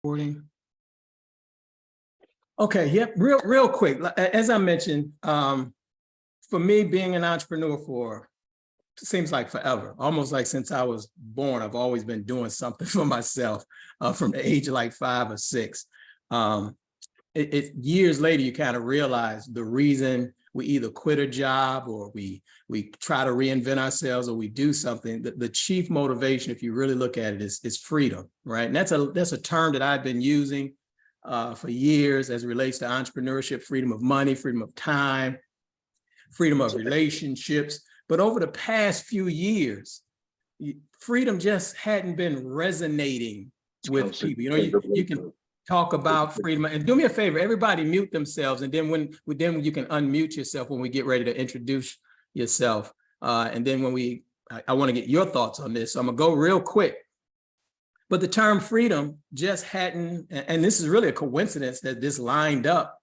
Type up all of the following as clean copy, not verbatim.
Recording. Okay, yep, real quick. As I mentioned, for me, being an entrepreneur for seems like forever, almost like since I was born, I've always been doing something for myself from the age of like 5 or 6. Years later, you kind of realize the reason we either quit a job or we try to reinvent ourselves or we do something. The chief motivation, if you really look at it, is freedom, right? And that's a term that I've been using for years as it relates to entrepreneurship: freedom of money, freedom of time, freedom of relationships. But over the past few years, freedom just hadn't been resonating with people. You know, you can talk about freedom. And do me a favor, everybody mute themselves. And then when you can unmute yourself when we get ready to introduce yourself. And then when I want to get your thoughts on this. So I'm gonna go real quick. But the term freedom just hadn't, and this is really a coincidence that this lined up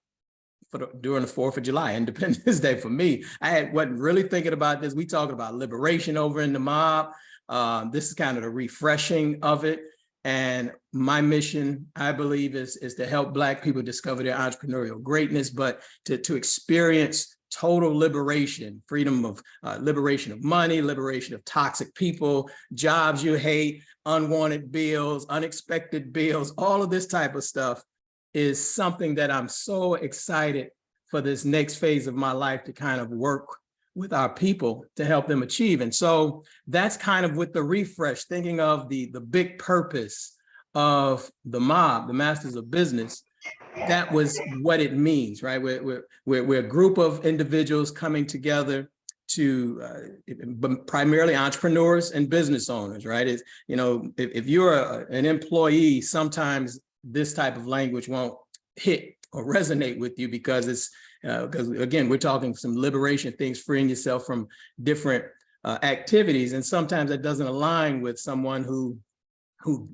during the 4th of July, Independence Day for me. I wasn't really thinking about this. We talking about liberation over in the mob. This is kind of the refreshing of it. And my mission, I believe, is to help Black people discover their entrepreneurial greatness, but to experience total liberation, freedom of liberation of money, liberation of toxic people, jobs you hate, unwanted bills, unexpected bills, all of this type of stuff is something that I'm so excited for this next phase of my life to kind of work with our people to help them achieve. And so that's kind of with the refresh, thinking of the big purpose of the mob, the Masters of Business. That was what it means, right? We're a group of individuals coming together to primarily entrepreneurs and business owners, right? It's, you know, if you're an employee, sometimes this type of language won't hit or resonate with you because it's because again, we're talking some liberation things, freeing yourself from different activities, and sometimes that doesn't align with someone who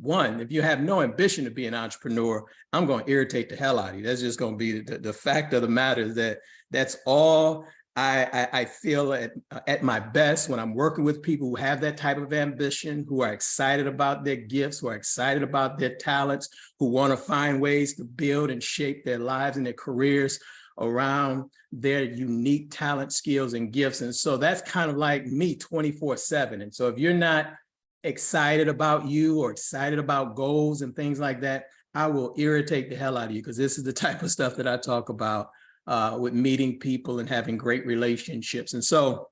one, if you have no ambition to be an entrepreneur, I'm going to irritate the hell out of you. That's just going to be the fact of the matter, is that that's all I feel at my best when I'm working with people who have that type of ambition, who are excited about their gifts, who are excited about their talents, who want to find ways to build and shape their lives and their careers around their unique talent, skills, and gifts. And so that's kind of like me 24/7. And so if you're not excited about you or excited about goals and things like that, I will irritate the hell out of you, because this is the type of stuff that I talk about with meeting people and having great relationships. And so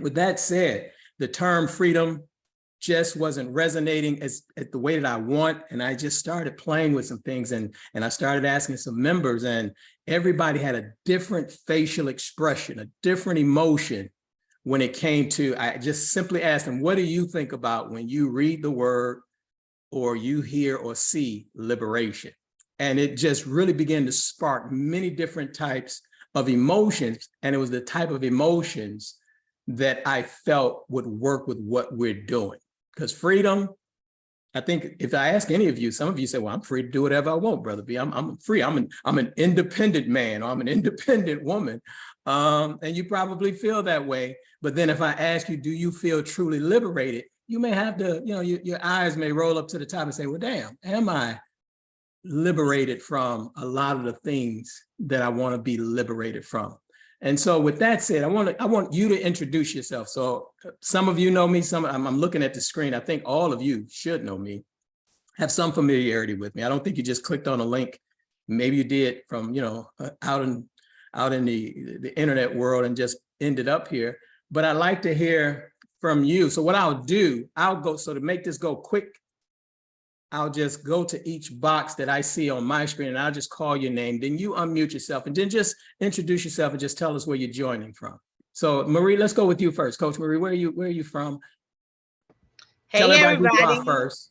with that said, the term freedom just wasn't resonating at the way that I want. And I just started playing with some things, and I started asking some members, and everybody had a different facial expression, a different emotion when it came to, I just simply asked them, what do you think about when you read the word or you hear or see liberation? And it just really began to spark many different types of emotions. And it was the type of emotions that I felt would work with what we're doing. Because freedom, I think if I ask any of you, some of you say, well, I'm free to do whatever I want, Brother B. I'm free. I'm an independent man, or I'm an independent woman. And you probably feel that way. But then if I ask you, do you feel truly liberated? You may have to, you know, your eyes may roll up to the top and say, well, damn, am I liberated from a lot of the things that I want to be liberated from? And so with that said, I want you to introduce yourself. So some of you know me, I'm looking at the screen. I think all of you should know me, have some familiarity with me. I don't think you just clicked on a link. Maybe you did from, you know, out in the internet world and just ended up here. But I'd like to hear from you. So what I'll do, so to make this go quick, I'll just go to each box that I see on my screen, and I'll just call your name. Then you unmute yourself, and then just introduce yourself and just tell us where you're joining from. So Marie, let's go with you first. Coach Marie, where are you from? Hey, tell everybody who you are first.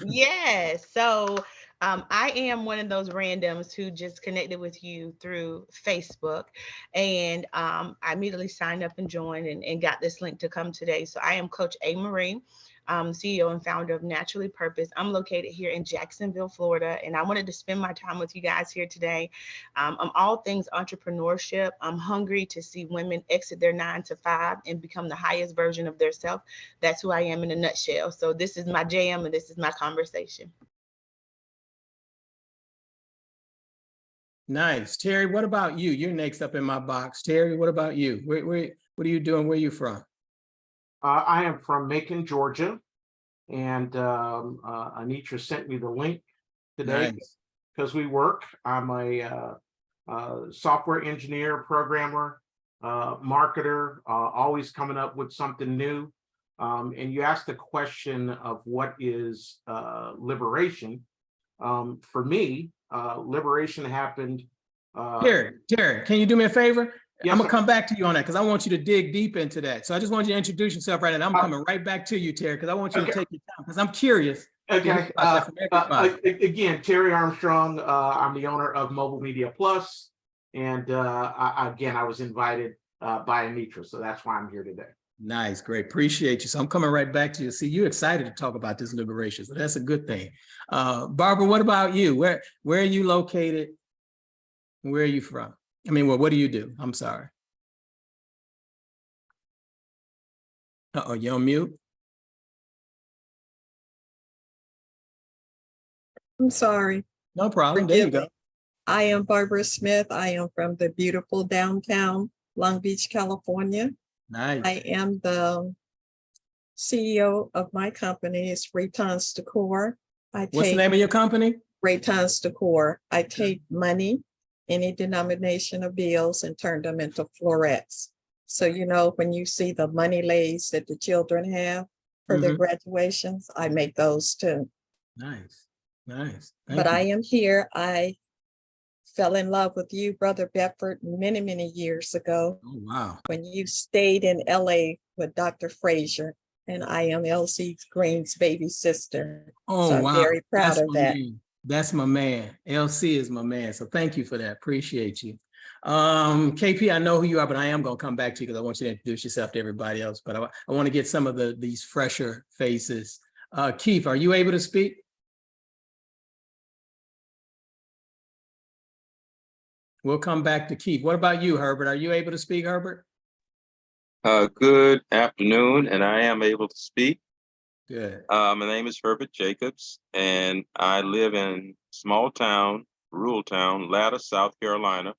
Yes. So I am one of those randoms who just connected with you through Facebook, and I immediately signed up and joined and got this link to come today. So I am Coach A. Marie, CEO and founder of Naturally Purpose. I'm located here in Jacksonville, Florida, and I wanted to spend my time with you guys here today. I'm all things entrepreneurship. I'm hungry to see women exit their 9 to 5 and become the highest version of their self. That's who I am in a nutshell. So this is my jam, and this is my conversation. Nice. Terry, what about you? You're next up in my box. Terry, what about you? What are you doing? Where are you from? I am from Macon, Georgia, and Anitra sent me the link today Nice. because we work. I'm a software engineer, programmer, marketer, always coming up with something new. And you asked the question of what is liberation. For me, liberation happened. Terry, can you do me a favor? Yes, I'm gonna sir. come back to you on that because I want you to dig deep into that. So I just want you to introduce yourself right now. I'm coming right back to you, Terry, because I want you to Okay. take your time because I'm curious. to hear Okay. about that from everybody. Again, Terry Armstrong. I'm the owner of Mobile Media Plus, and I was invited by Anitra, so that's why I'm here today. Nice, great, appreciate you. So I'm coming right back to you. See, you're excited to talk about this liberation, so that's a good thing. Barbara, what about you? Where are you located? Where are you from? I mean, well, what do you do? I'm sorry. Uh-oh, you're on mute? I'm sorry. No problem. There you Forgive go. me. I am Barbara Smith. I am from the beautiful downtown Long Beach, California. I Nice. am the CEO of my company. It's Raytons Decor. What's the name of your company? Raytons Decor. I take money, any denomination of bills, and turn them into florets. So, you know, when you see the money lays that the children have for their graduations, I make those too. Nice, nice. Thank But you. I am here. I fell in love with you, Brother Bedford, many, many years ago Oh, wow. when you stayed in LA with Dr. Frazier, and I am LC Green's baby sister. Oh, So I'm wow. very proud That's of my that. man. That's my man. LC is my man. So thank you for that. Appreciate you. KP, I know who you are, but I am going to come back to you because I want you to introduce yourself to everybody else. But I want to get some of these fresher faces. Keith, are you able to speak? We'll come back to Keith. What about you, Herbert? Are you able to speak, Herbert? Good afternoon, and I am able to speak. Good. My name is Herbert Jacobs, and I live in small town, rural town, Latta, South Carolina.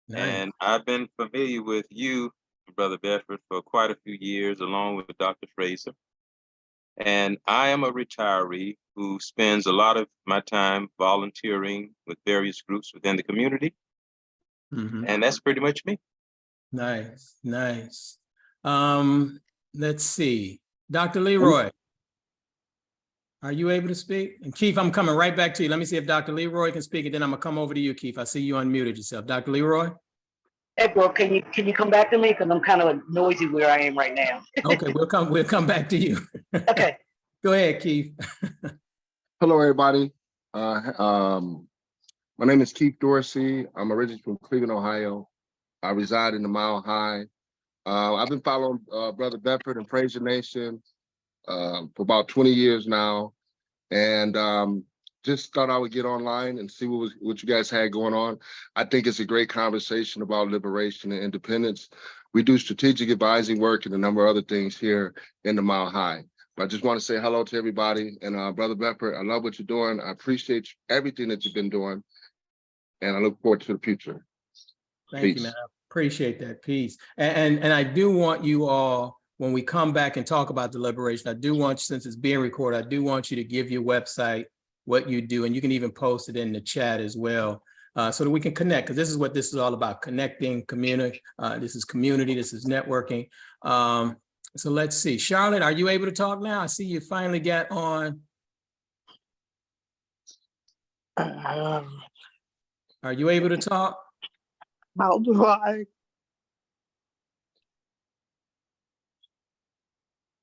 Nice. And I've been familiar with you, Brother Bedford, for quite a few years, along with Dr. Fraser. And I am a retiree who spends a lot of my time volunteering with various groups within the community. And that's pretty much me. Nice, nice. Let's see. Dr. Leroy, are you able to speak? And Keith, I'm coming right back to you. Let me see if Dr. Leroy can speak, and then I'm gonna come over to you, Keith. I see you unmuted yourself. Dr. Leroy? Hey, bro, can you come back to me? Because I'm kind of noisy where I am right now. Okay, we'll come back to you. Okay. Go ahead, Keith. Hello, everybody. My name is Keith Dorsey. I'm originally from Cleveland, Ohio. I reside in the Mile High. I've been following Brother Bedford and Fraser Nation for about 20 years now, and just thought I would get online and see what you guys had going on. I think it's a great conversation about liberation and independence. We do strategic advising work and a number of other things here in the Mile High. But I just want to say hello to everybody. And Brother Bedford, I love what you're doing. I appreciate everything that you've been doing. And I look forward to the future. Thank you, man. I appreciate that. Peace. And I do want you all, when we come back and talk about the liberation, I do want you, since it's being recorded, I do want you to give your website, what you do, and you can even post it in the chat as well, so that we can connect, because this is what this is all about: connecting, community. This is community, this is networking. So let's see. Charlotte, are you able to talk now? I see you finally got on. Are you able to talk? How do I?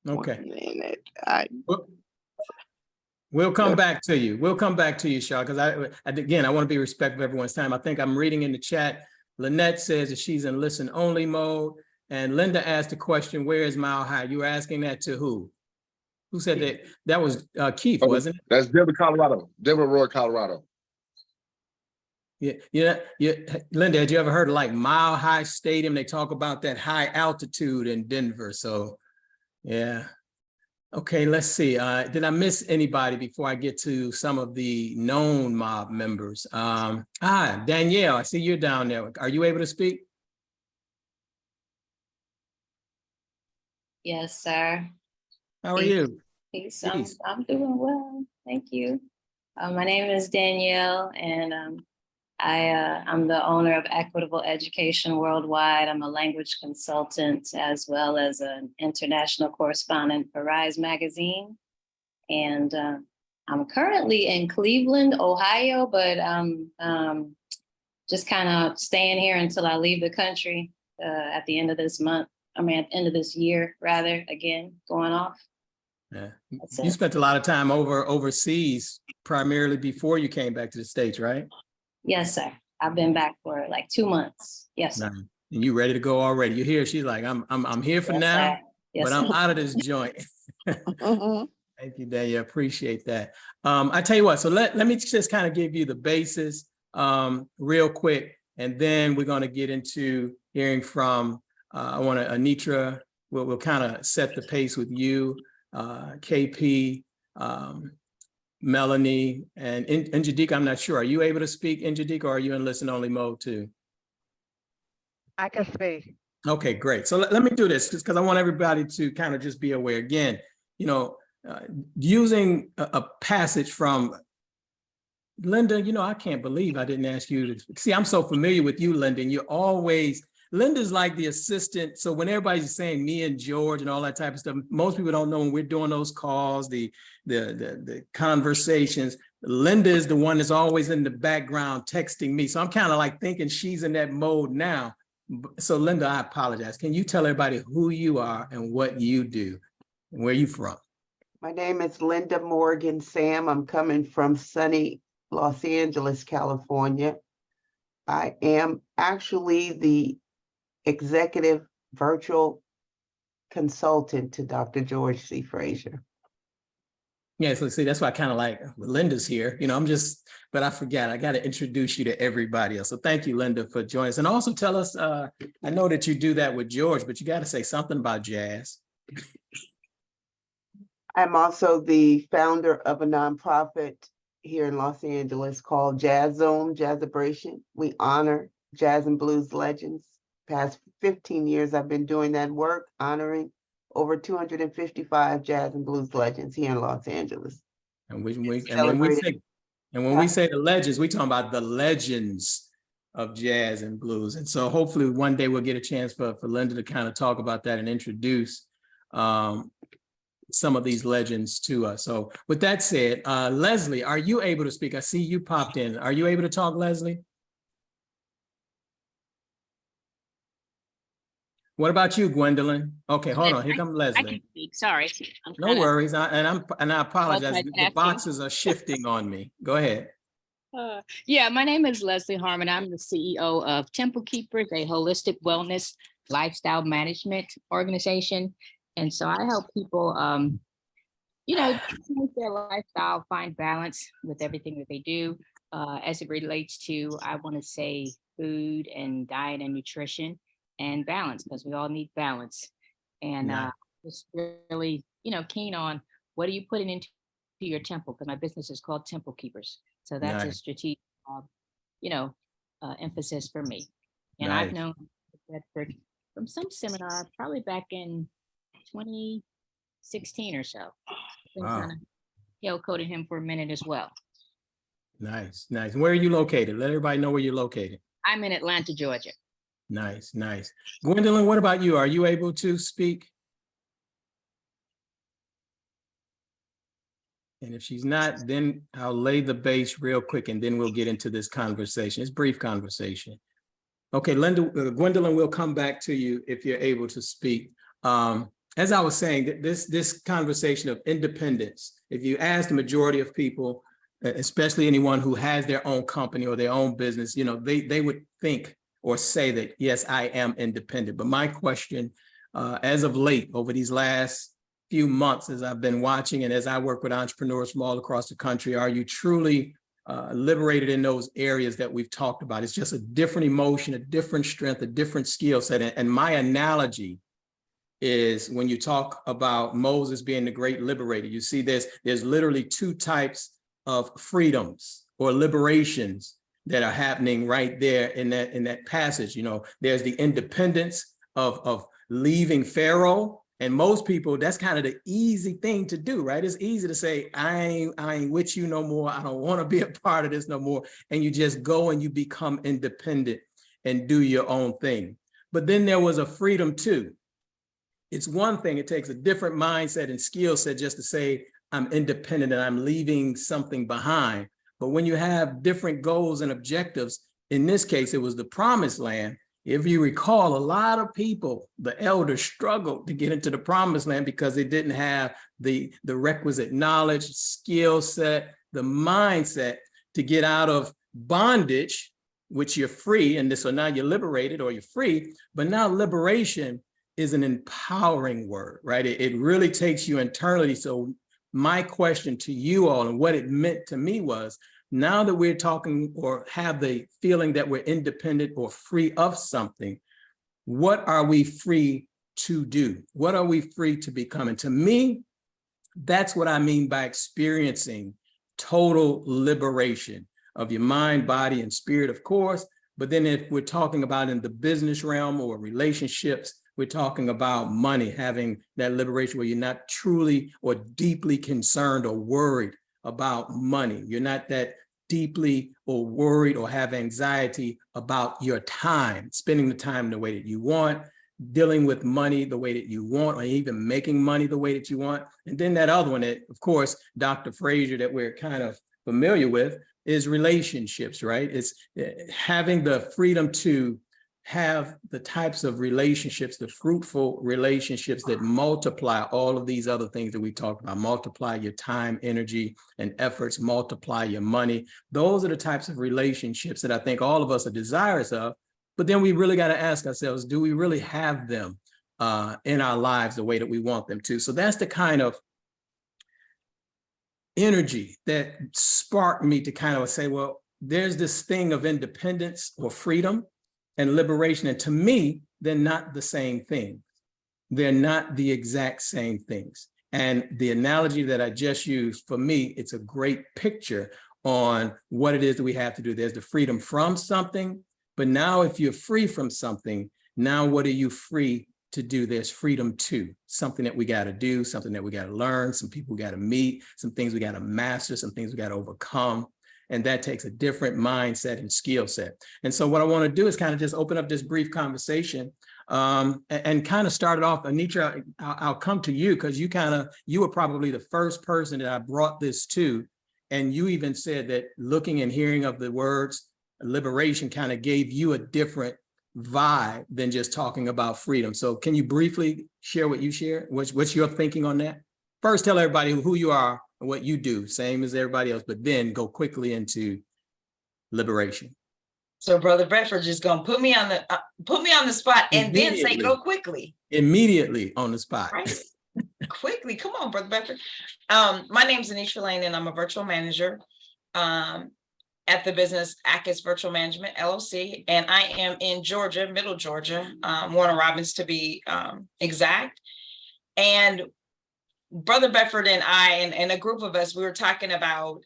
Okay. We'll come back to you. We'll come back to you, Charlotte, because again, I want to be respectful of everyone's time. I think I'm reading in the chat. Lynette says that she's in listen only mode. And Linda asked the question, where is Mile High? You were asking that to who? Who said that? That was Keith, wasn't it? That's Denver, Colorado. Denver, Roy, Colorado. Yeah. Linda, had you ever heard of like Mile High Stadium? They talk about that high altitude in Denver. So yeah. Okay, let's see. Did I miss anybody before I get to some of the known mob members? Danielle, I see you're down there. Are you able to speak? Yes, sir. How are Peace. you? Peace. Peace. I'm doing well. Thank you. My name is Danielle, and I'm the owner of Equitable Education Worldwide. I'm a language consultant as well as an international correspondent for Rise Magazine. And I'm currently in Cleveland, Ohio, but I'm just kind of staying here until I leave the country at the end of this month. I mean, at the end of this year, rather, again, going off. Yeah. That's You it. spent a lot of time overseas, primarily before you came back to the States, right? Yes, sir. I've been back for like 2 months. Yes, sir. Nice. And you ready to go already? You hear? She's like, I'm here for Yes, now, sir. Yes, but I'm sir. out of this joint. Mhm. Thank you, Danielle. Appreciate that. I tell you what, so let me just kind of give you the basis real quick, and then we're going to get into hearing from Anitra. We'll kind of set the pace with you, KP, Melanie, and Njadika. I'm not sure. Are you able to speak, Njadika, or are you in listen only mode too? I can speak. Okay, great. So let me do this just because I want everybody to kind of just be aware. Again, you know, using a passage from Linda, you know, I can't believe I didn't ask you to see. I'm so familiar with you, Linda, and you're always, Linda's like the assistant. So when everybody's saying me and George and all that type of stuff, most people don't know when we're doing those calls, the conversations. Linda is the one that's always in the background texting me. So I'm kind of like thinking she's in that mode now. So Linda, I apologize. Can you tell everybody who you are and what you do and where you from? My name is Linda Morgan Sam. I'm coming from sunny Los Angeles, California. I am actually the executive virtual consultant to Dr. George C. Frazier. Yeah, so see, that's why I kind of like Linda's here. You know, but I forgot, I got to introduce you to everybody else. So thank you, Linda, for joining us. And also tell us, I know that you do that with George, but you got to say something about jazz. I'm also the founder of a nonprofit here in Los Angeles called Jazz Zone, Jazzabration. We honor jazz and blues legends. Past 15 years, I've been doing that work, honoring over 255 jazz and blues legends here in Los Angeles. And when we Celebrated. say the legends, we talking about the legends of jazz and blues. And so hopefully one day we'll get a chance for Linda to kind of talk about that and introduce some of these legends to us. So with that said, Leslie, are you able to speak? I see you popped in. Are you able to talk, Leslie? What about you, Gwendolyn? Okay, hold on. Here comes I Leslie. can speak. Sorry. No worries. I apologize. The multitasking. boxes are shifting on me. Go ahead. Yeah, my name is Leslie Harmon. I'm the CEO of Temple Keepers, a holistic wellness lifestyle management organization. And so I help people, change their lifestyle, find balance with everything that they do as it relates to, I want to say, food and diet and nutrition and balance, because we all need balance. And Nice. just really, keen on what are you putting into your temple? Because my business is called Temple Keepers. So that's a Nice. strategic, emphasis for me. And Nice. I've known Bedford from some seminar, probably back in 2016 or so. Been Wow. kind of tail-coated him for a minute as well. Nice, nice. Where are you located? Let everybody know where you're located. I'm in Atlanta, Georgia. Nice, nice. Gwendolyn, what about you? Are you able to speak? And if she's not, then I'll lay the base real quick and then we'll get into this conversation. It's brief conversation. Okay, Gwendolyn, we'll come back to you if you're able to speak. As I was saying, this conversation of independence, if you ask the majority of people, especially anyone who has their own company or their own business, they would think or say that, yes, I am independent. But my question, as of late, over these last few months, as I've been watching and as I work with entrepreneurs from all across the country, are you truly liberated in those areas that we've talked about? It's just a different emotion, a different strength, a different skill set. And my analogy is when you talk about Moses being the great liberator, you see there's literally two types of freedoms or liberations that are happening right there in that passage. You know, there's the independence of leaving Pharaoh. And most people, that's kind of the easy thing to do, right? It's easy to say, I ain't with you no more. I don't want to be a part of this no more. And you just go and you become independent and do your own thing. But then there was a freedom too. It's one thing, it takes a different mindset and skill set just to say, I'm independent and I'm leaving something behind. But when you have different goals and objectives, in this case, it was the promised land. If you recall, a lot of people, the elders, struggled to get into the promised land because they didn't have the requisite knowledge, skill set, the mindset to get out of bondage, which you're free. And so now you're liberated or you're free, but now liberation is an empowering word, right? It really takes you internally. So my question to you all and what it meant to me was, now that we're talking or have the feeling that we're independent or free of something, what are we free to do? What are we free to become? And to me, that's what I mean by experiencing total liberation of your mind, body, and spirit, of course. But then if we're talking about in the business realm or relationships, we're talking about money, having that liberation where you're not truly or deeply concerned or worried about money. You're not that deeply or worried or have anxiety about your time, spending the time the way that you want, dealing with money the way that you want, or even making money the way that you want. And then that other one that, of course, Dr. Frazier, that we're kind of familiar with, is relationships, right? It's having the freedom to have the types of relationships, the fruitful relationships that multiply all of these other things that we talked about, multiply your time, energy, and efforts, multiply your money. Those are the types of relationships that I think all of us are desirous of, but then we really got to ask ourselves, do we really have them in our lives the way that we want them to? So that's the kind of energy that sparked me to kind of say, well, there's this thing of independence or freedom and liberation. And to me, they're not the same thing. They're not the exact same things. And the analogy that I just used, for me, it's a great picture on what it is that we have to do. There's the freedom from something, but now if you're free from something, now what are you free to do? There's freedom to something that we got to do, something that we got to learn, some people we got to meet, some things we got to master, some things we got to overcome. And that takes a different mindset and skill set. And so what I want to do is kind of just open up this brief conversation and kind of start it off. Anitra, I'll come to you because you were probably the first person that I brought this to. And you even said that looking and hearing of the words liberation kind of gave you a different vibe than just talking about freedom. So can you briefly share what you share? What's your thinking on that? First, tell everybody who you are and what you do, same as everybody else, but then go quickly into liberation. So Brother Bedford just gonna put me on the spot and then say go quickly. Immediately on the spot. Right. Quickly, come on, Brother Bedford. My name's Anitra Lane, and I'm a virtual manager at the business Akis Virtual Management LLC, and I am in Georgia, Middle Georgia, Warner Robins to be exact. And Brother Bedford and I and a group of us, we were talking about,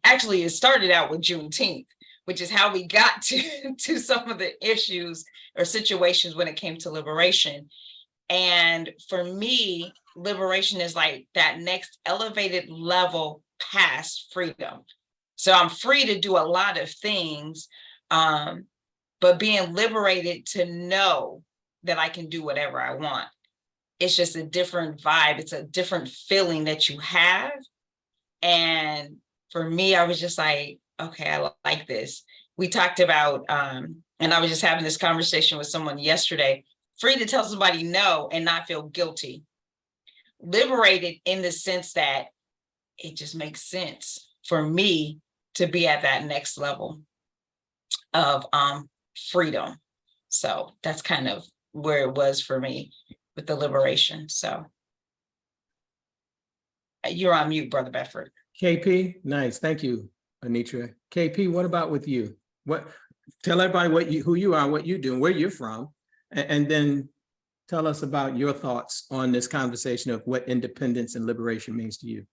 actually it started out with Juneteenth, which is how we got to some of the issues or situations when it came to liberation. And for me, liberation is like that next elevated level past freedom. So I'm free to do a lot of things, but being liberated to know that I can do whatever I want. It's just a different vibe. It's a different feeling that you have. And for me, I was just like, okay, I like this. We talked about, and I was just having this conversation with someone yesterday, free to tell somebody no and not feel guilty. Liberated in the sense that it just makes sense for me to be at that next level of freedom. So that's kind of where it was for me with the liberation. So you're on mute, Brother Bedford. KP, nice. Thank you, Anitra. KP, what about with you? Tell everybody who you are, what you do, and where you're from, and then tell us about your thoughts on this conversation of what independence and liberation means to you.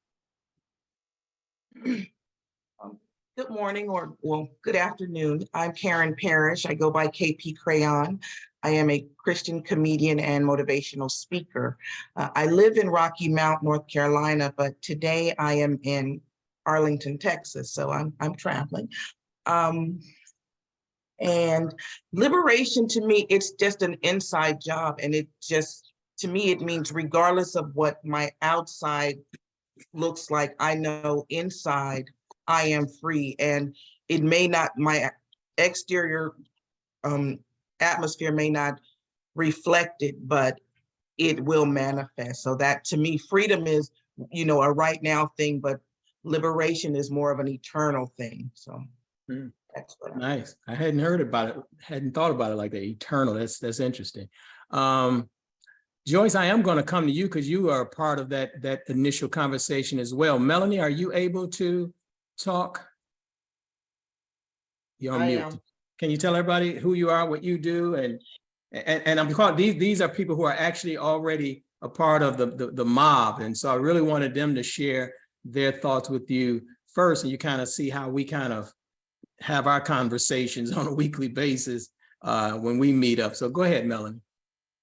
Good morning, or well, good afternoon. I'm Karen Parrish. I go by KP Crayon. I am a Christian comedian and motivational speaker. I live in Rocky Mount, North Carolina, but today I am in Arlington, Texas. So I'm traveling. And liberation to me, it's just an inside job. And it just, to me, it means regardless of what my outside looks like, I know inside I am free. And it may not, my exterior atmosphere may not reflect it, but it will manifest. So that to me, freedom is, you know, a right now thing, but liberation is more of an eternal thing. So that's what Nice. I hadn't heard about it, hadn't thought about it like that. Eternal. That's interesting. Joyce, I am going to come to you because you are a part of that initial conversation as well. Melanie, are you able to talk? You're on mute. Can you tell everybody who you are, what you do, and I'm calling these are people who are actually already a part of the mob, and so I really wanted them to share their thoughts with you first, and you kind of see how we kind of have our conversations on a weekly basis when we meet up. So go ahead, Melanie.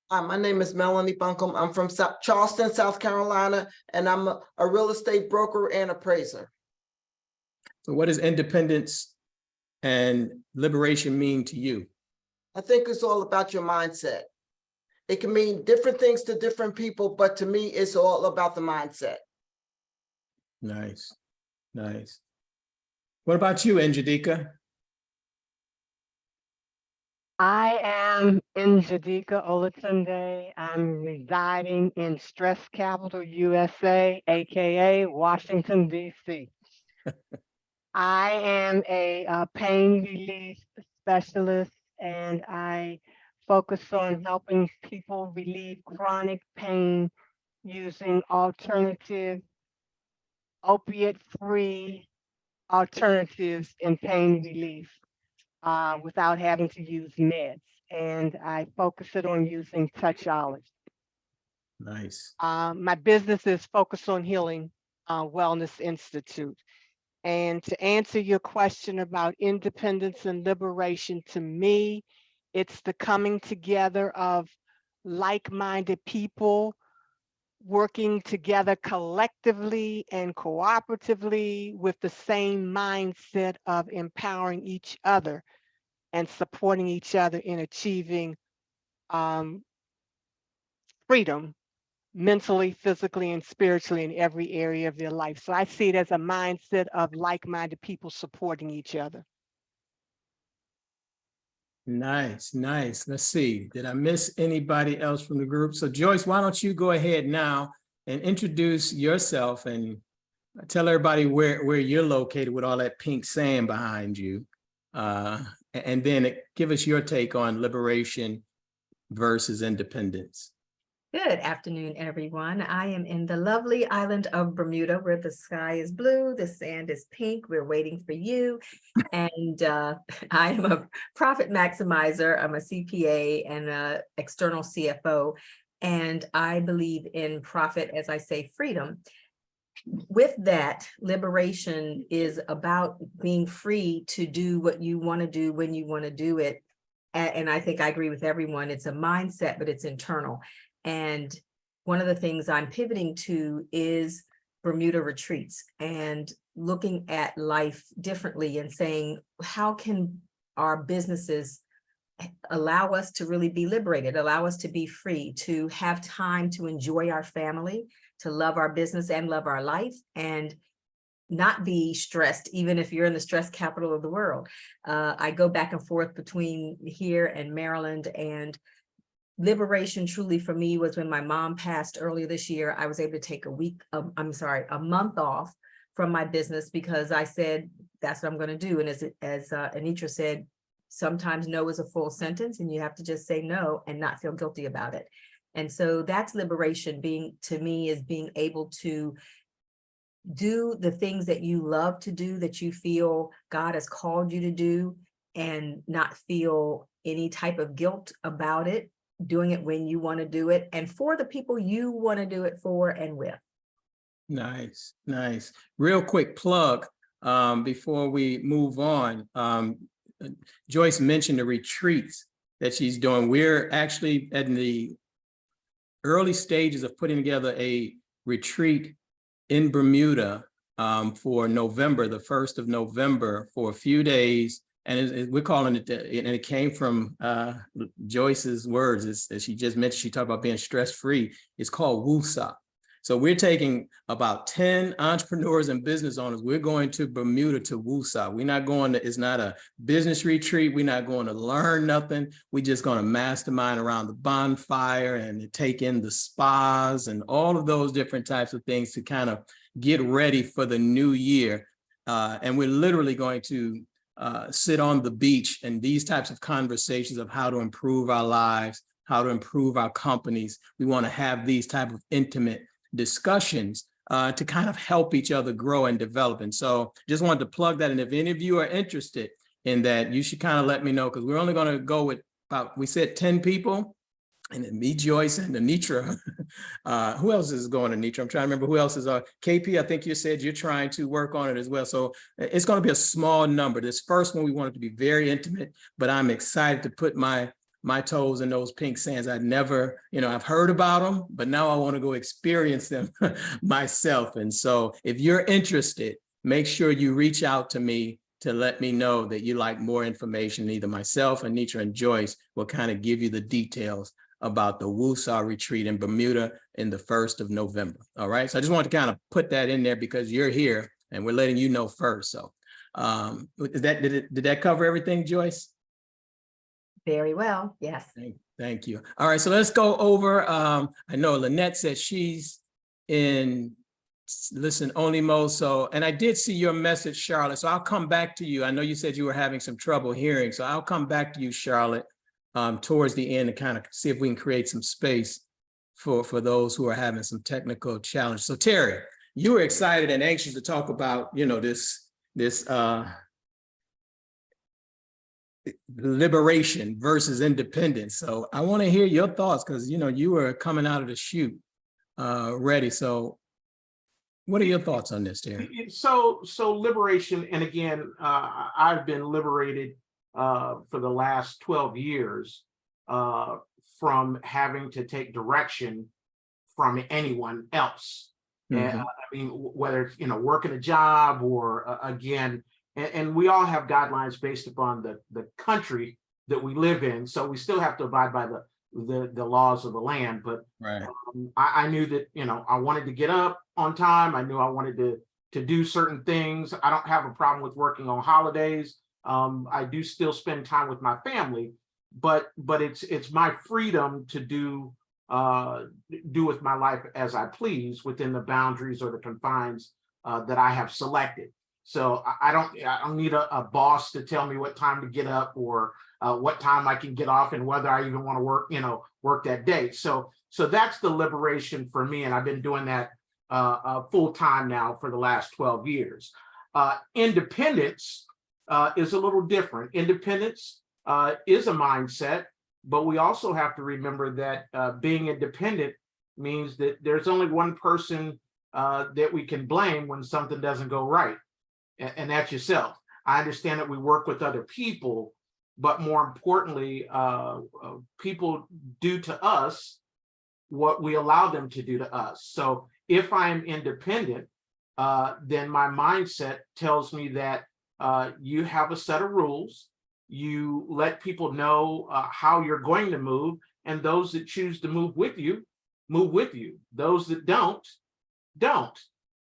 My name is Melanie Buncombe. I'm from Charleston, South Carolina, and I'm a real estate broker and appraiser. So what does independence and liberation mean to you? I think it's all about your mindset. It can mean different things to different people, but to me, it's all about the mindset. Nice, nice. What about you, Njadika? I am Njadika Olatunde. I'm residing in Stress Capital USA, aka Washington, D.C. I am a pain relief specialist, and I focus on helping people relieve chronic pain using alternative, opiate-free alternatives in pain relief without having to use meds. And I focus it on using touchology. Nice. My business is Focus on Healing Wellness Institute. And to answer your question about independence and liberation, to me, it's the coming together of like-minded people working together collectively and cooperatively with the same mindset of empowering each other and supporting each other in achieving freedom mentally, physically, and spiritually in every area of their life. So I see it as a mindset of like-minded people supporting each other. Nice, nice. Let's see. Did I miss anybody else from the group? So Joyce, why don't you go ahead now and introduce yourself and tell everybody where you're located with all that pink sand behind you. And then give us your take on liberation versus independence. Good afternoon, everyone. I am in the lovely island of Bermuda where the sky is blue, the sand is pink. We're waiting for you. And I am a profit maximizer. I'm a CPA and an external CFO. And I believe in profit, as I say, freedom. With that, liberation is about being free to do what you want to do when you want to do it. And I think I agree with everyone. It's a mindset, but it's internal. And one of the things I'm pivoting to is Bermuda retreats and looking at life differently and saying, how can our businesses allow us to really be liberated, allow us to be free, to have time to enjoy our family, to love our business and love our life, and not be stressed, even if you're in the stress capital of the world. I go back and forth between here and Maryland, and liberation truly for me was when my mom passed earlier this year. I was able to take a month off from my business because I said, that's what I'm going to do. And as Anitra said, sometimes no is a full sentence and you have to just say no and not feel guilty about it. And so that's liberation. To me, is being able to do the things that you love to do, that you feel God has called you to do, and not feel any type of guilt about it, doing it when you want to do it and for the people you want to do it for and with. Nice, nice. Real quick plug before we move on. Joyce mentioned the retreats that she's doing. We're actually in the early stages of putting together a retreat in Bermuda for November, the 1st of November, for a few days. And we're calling it, and it came from Joyce's words, as she just mentioned, she talked about being stress-free. It's called WUSA. So we're taking about 10 entrepreneurs and business owners. We're going to Bermuda to WUSA. We're not going to, it's not a business retreat. We're not going to learn nothing. We're just going to mastermind around the bonfire and take in the spas and all of those different types of things to kind of get ready for the new year. And we're literally going to sit on the beach and these types of conversations of how to improve our lives, how to improve our companies. We want to have these type of intimate discussions to kind of help each other grow and develop. And so just wanted to plug that. And if any of you are interested in that, you should kind of let me know, because we're only going to go with about, we said 10 people. And then me, Joyce, and Anitra. Who else is going, Anitra? I'm trying to remember who else is. KP, I think you said you're trying to work on it as well. So it's going to be a small number. This first one, we want it to be very intimate, but I'm excited to put my toes in those pink sands. I'd never, I've heard about them, but now I want to go experience them myself. And so if you're interested, make sure you reach out to me to let me know that you like more information. Either myself, Anitra, and Joyce will kind of give you the details about the WUSA retreat in Bermuda in the 1st of November. All right. So I just wanted to kind of put that in there because you're here and we're letting you know first. So did that cover everything, Joyce? Very well. Yes. Thank you. All right. So let's go over. I know Lynette said she's in listen only mode. So, and I did see your message, Charlotte. So I'll come back to you. I know you said you were having some trouble hearing. So I'll come back to you, Charlotte, towards the end and kind of see if we can create some space for those who are having some technical challenge. So Terry, you were excited and anxious to talk about, this liberation versus independence. So I want to hear your thoughts because, you were coming out of the chute ready. So what are your thoughts on this, Terry? So liberation, and again, I've been liberated for the last 12 years from having to take direction from anyone else. Mm-hmm. I mean, whether it's, working a job or again, and we all have guidelines based upon the country that we live in. So we still have to abide by the laws of the land. But right. I knew that, I wanted to get up on time. I knew I wanted to do certain things. I don't have a problem with working on holidays. I do still spend time with my family, but it's my freedom to do with my life as I please within the boundaries or the confines that I have selected. So I don't need a boss to tell me what time to get up or what time I can get off and whether I even want to work that day. So that's the liberation for me, and I've been doing that full time now for the last 12 years. Independence is a little different. Independence is a mindset, but we also have to remember that being independent means that there's only one person that we can blame when something doesn't go right, and that's yourself. I understand that we work with other people, but more importantly, people do to us what we allow them to do to us. So if I'm independent, then my mindset tells me that you have a set of rules. You let people know how you're going to move, and those that choose to move with you, move with you. Those that don't.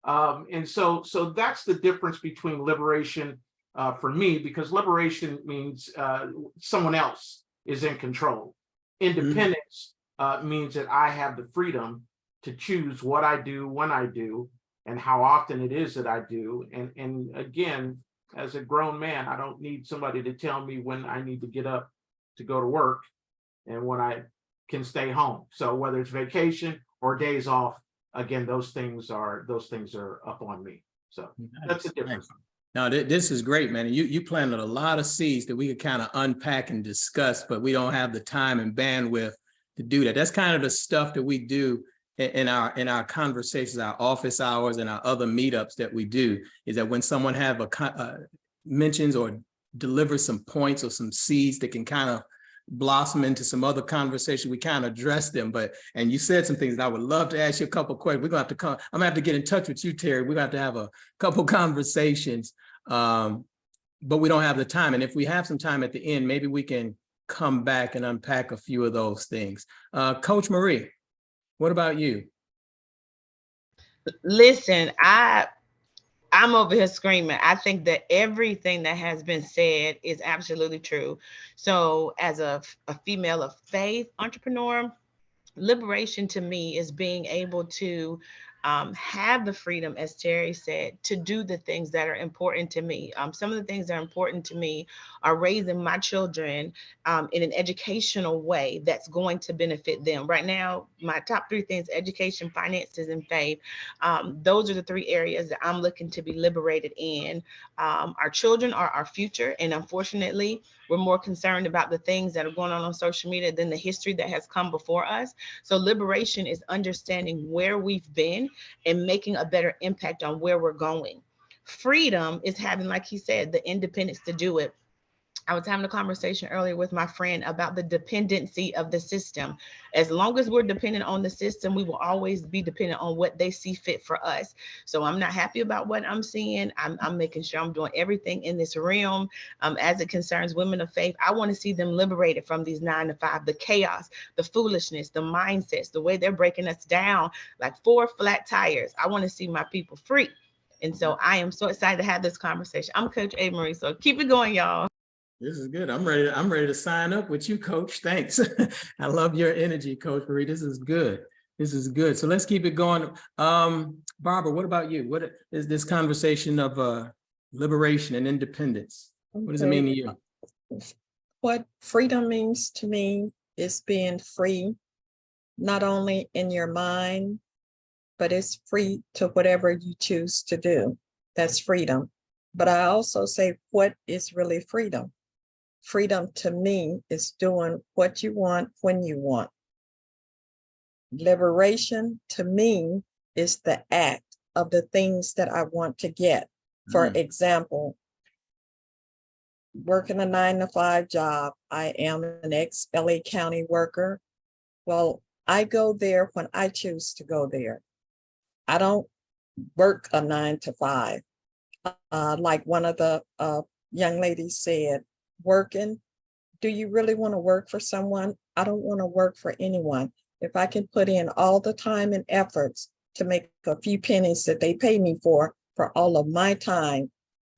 And so that's the difference between liberation for me, because liberation means someone else is in control. Independence means that I have the freedom to choose what I do, when I do, and how often it is that I do. And again, as a grown man, I don't need somebody to tell me when I need to get up to go to work and when I can stay home. So whether it's vacation or days off, again, those things are up on me. So that's the difference. Now, this is great, man. You planted a lot of seeds that we could kind of unpack and discuss, but we don't have the time and bandwidth to do that. That's kind of the stuff that we do in our conversations, our office hours, and our other meetups that we do, is that when someone have mentions or delivers some points or some seeds that can kind of blossom into some other conversation, we kind of address them. And you said some things that I would love to ask you a couple of questions. We're gonna have to come, I'm gonna have to get in touch with you, Terry. We're gonna have a couple conversations, but we don't have the time. And if we have some time at the end, maybe we can come back and unpack a few of those things. Coach Marie, what about you? Listen, I'm over here screaming. I think that everything that has been said is absolutely true. So as a female of faith entrepreneur, liberation to me is being able to have the freedom, as Terry said, to do the things that are important to me. Some of the things that are important to me are raising my children in an educational way that's going to benefit them. Right now, my top 3 things: education, finances, and faith. Those are the 3 areas that I'm looking to be liberated in. Our children are our future, and unfortunately, we're more concerned about the things that are going on social media than the history that has come before us. So liberation is understanding where we've been and making a better impact on where we're going. Freedom is having, like he said, the independence to do it. I was having a conversation earlier with my friend about the dependency of the system. As long as we're dependent on the system, we will always be dependent on what they see fit for us. So I'm not happy about what I'm seeing. I'm making sure I'm doing everything in this realm as it concerns women of faith. I want to see them liberated from these 9 to 5, the chaos, the foolishness, the mindsets, the way they're breaking us down like 4 flat tires. I want to see my people free. And so I am so excited to have this conversation. I'm Coach A. Marie, so keep it going, y'all. This is good. I'm ready to sign up with you, Coach. Thanks. I love your energy, Coach Marie. This is good. This is good. So let's keep it going. Barbara, what about you? What is this conversation of liberation and independence? What does it mean to you? What freedom means to me is being free, not only in your mind, but it's free to whatever you choose to do. That's freedom. But I also say, what is really freedom? Freedom to me is doing what you want when you want. Liberation to me is the act of the things that I want to get. For example, working a 9 to 5 job, I am an ex-LA County worker. Well, I go there when I choose to go there. I don't work a 9 to 5. Like one of the young ladies said, working, do you really want to work for someone? I don't want to work for anyone. If I can put in all the time and efforts to make a few pennies that they pay me for all of my time,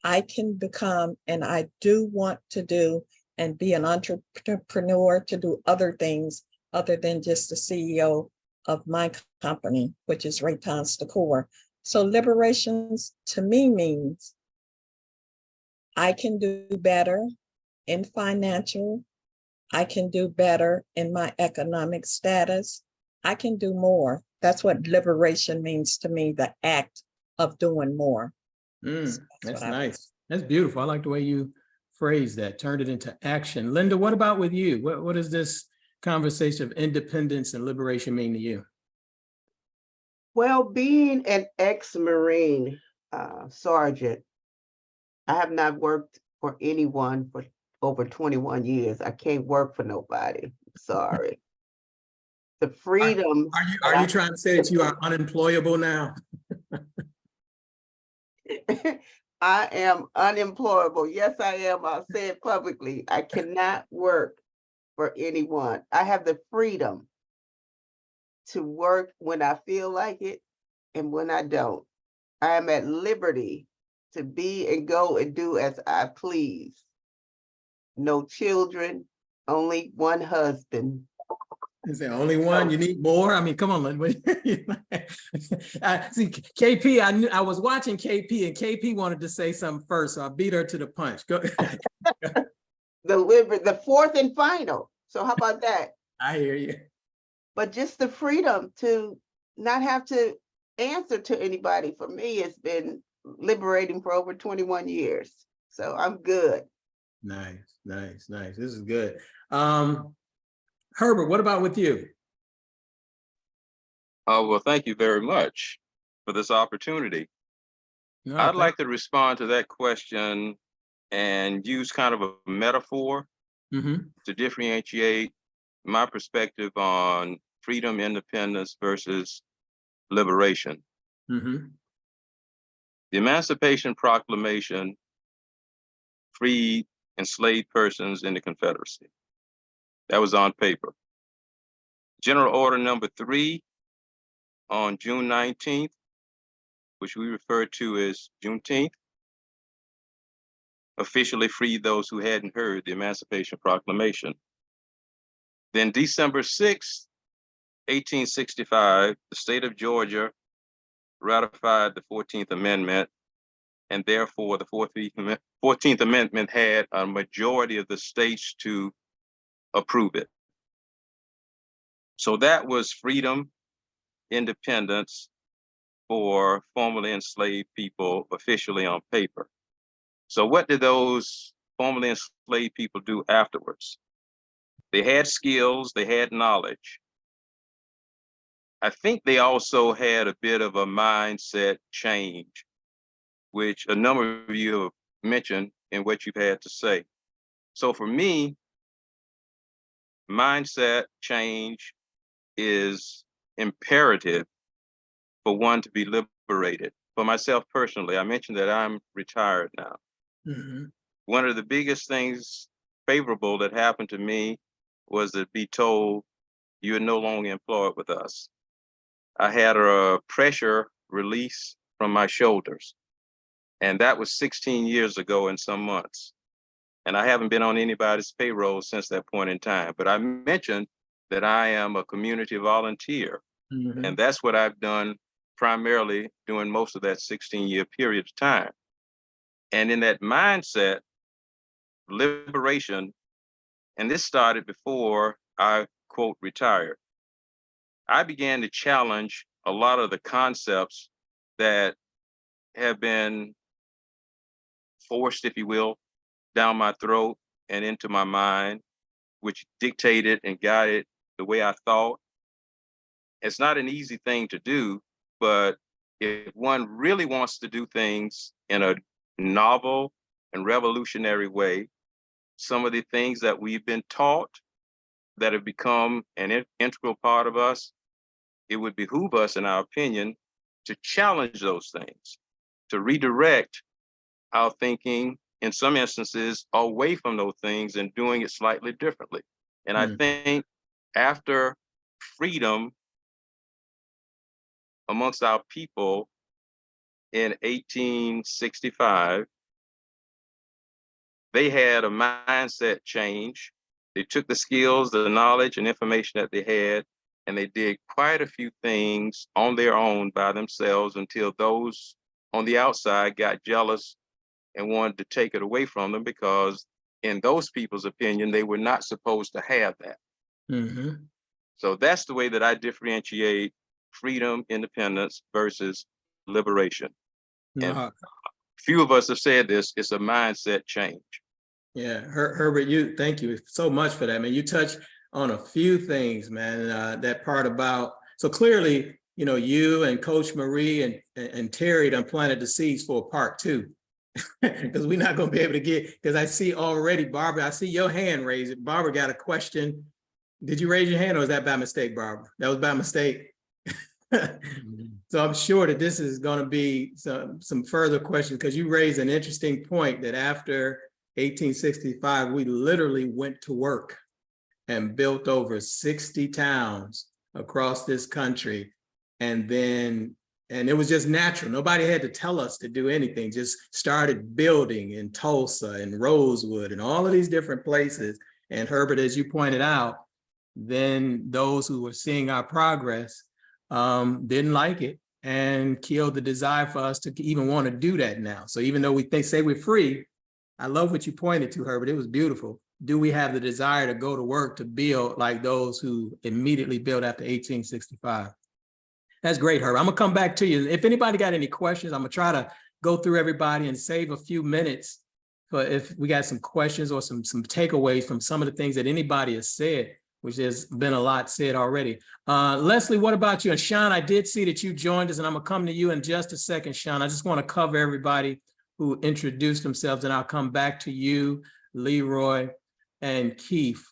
I can become, and I do want to do, and be an entrepreneur to do other things other than just the CEO of my company, which is Raytons Decor. So liberations to me means I can do better in financial. I can do better in my economic status. I can do more. That's what liberation means to me, the act of doing more. That's nice. That's beautiful. I like the way you phrased that, turned it into action. Linda, what about with you? What does this conversation of independence and liberation mean to you? Well, being an ex-Marine sergeant, I have not worked for anyone for over 21 years. I can't work for nobody. Sorry. The freedom. Are you trying to say that you are unemployable now? I am unemployable. Yes, I am. I'll say it publicly. I cannot work for anyone. I have the freedom to work when I feel like it and when I don't. I am at liberty to be and go and do as I please. No children, only one husband. Is there only one? You need more? I mean, come on, Linda. See, KP, I was watching KP, and KP wanted to say something first, so I beat her to the punch. Go. The fourth and final. So how about that? I hear you. But just the freedom to not have to answer to anybody, for me, has been liberating for over 21 years. So I'm good. Nice. This is good. Herbert, what about with you? Well, thank you very much for this opportunity. No, I'd like to respond to that question and use kind of a metaphor to differentiate my perspective on freedom, independence versus liberation. The Emancipation Proclamation freed enslaved persons in the Confederacy. That was on paper. General Order number 3 on June 19th, which we refer to as Juneteenth, officially freed those who hadn't heard the Emancipation Proclamation. Then December 6th, 1865, the state of Georgia ratified the 14th Amendment, and therefore the 14th Amendment had a majority of the states to approve it. So that was freedom, independence for formerly enslaved people officially on paper. So what did those formerly enslaved people do afterwards? They had skills, they had knowledge. I think they also had a bit of a mindset change, which a number of you have mentioned in what you've had to say. So for me, mindset change is imperative for one to be liberated. For myself personally, I mentioned that I'm retired now. One of the biggest things favorable that happened to me was to be told, you're no longer employed with us. I had a pressure release from my shoulders. And that was 16 years ago in some months. And I haven't been on anybody's payroll since that point in time. But I mentioned that I am a community volunteer. And that's what I've done primarily during most of that 16-year period of time. And in that mindset, liberation, and this started before I, quote, retired, I began to challenge a lot of the concepts that have been forced, if you will, down my throat and into my mind, which dictated and guided the way I thought. It's not an easy thing to do, but if one really wants to do things in a novel and revolutionary way, some of the things that we've been taught that have become an integral part of us, it would behoove us, in our opinion, to challenge those things, to redirect our thinking, in some instances, away from those things and doing it slightly differently. And I think after freedom amongst our people in 1865, they had a mindset change. They took the skills, the knowledge and information that they had, and they did quite a few things on their own by themselves until those on the outside got jealous and wanted to take it away from them, because in those people's opinion, they were not supposed to have that. So that's the way that I differentiate freedom, independence versus liberation. And few of us have said this, it's a mindset change. Yeah, Herbert, thank you so much for that, man. You touched on a few things, man. That part about, so clearly, you know, you and Coach Marie and Terry done planted the seeds for a part 2. Because we're not going to be able to get, because I see already, Barbara, I see your hand raised. Barbara got a question. Did you raise your hand or was that by mistake, Barbara? That was by mistake. So I'm sure that this is going to be some further questions, because you raised an interesting point that after 1865, we literally went to work and built over 60 towns across this country. And it was just natural. Nobody had to tell us to do anything, just started building in Tulsa and Rosewood and all of these different places. And Herbert, as you pointed out, then those who were seeing our progress didn't like it and killed the desire for us to even want to do that now. So even though they say we're free, I love what you pointed to, Herbert. It was beautiful. Do we have the desire to go to work to build like those who immediately built after 1865? That's great, Herbert. I'm gonna come back to you. If anybody got any questions, I'm gonna try to go through everybody and save a few minutes. But if we got some questions or some takeaways from some of the things that anybody has said, which has been a lot said already. Leslie, what about you? And Sean, I did see that you joined us, and I'm gonna come to you in just a second, Sean. I just want to cover everybody who introduced themselves, and I'll come back to you, Leroy, and Keith,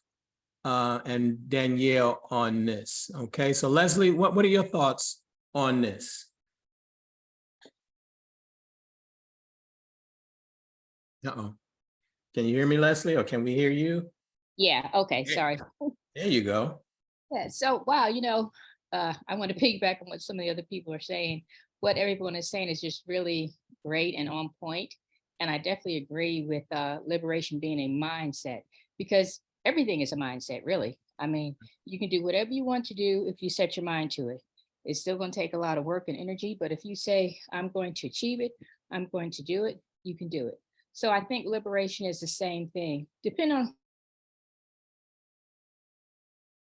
and Danielle on this. Okay, so Leslie, what are your thoughts on this? Uh-oh. Can you hear me, Leslie, or can we hear you? Yeah, okay, sorry. There you go. Yeah, so wow, I want to piggyback on what some of the other people are saying. What everyone is saying is just really great and on point. And I definitely agree with liberation being a mindset, because everything is a mindset, really. I mean, you can do whatever you want to do if you set your mind to it. It's still going to take a lot of work and energy, but if you say, I'm going to achieve it, I'm going to do it, you can do it. So I think liberation is the same thing. Depending on.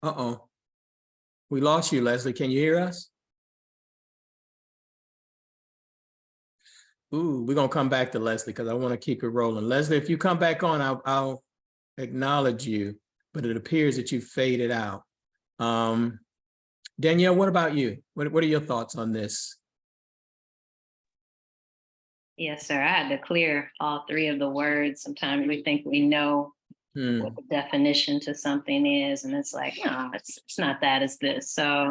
Uh-oh. We lost you, Leslie. Can you hear us? Ooh, we're gonna come back to Leslie because I want to keep it rolling. Leslie, if you come back on, I'll acknowledge you, but it appears that you faded out. Danielle, what about you? What are your thoughts on this? Yes, sir. I had to clear all three of the words. Sometimes we think we know what the definition to something is, and it's like, no, it's not that, it's this. So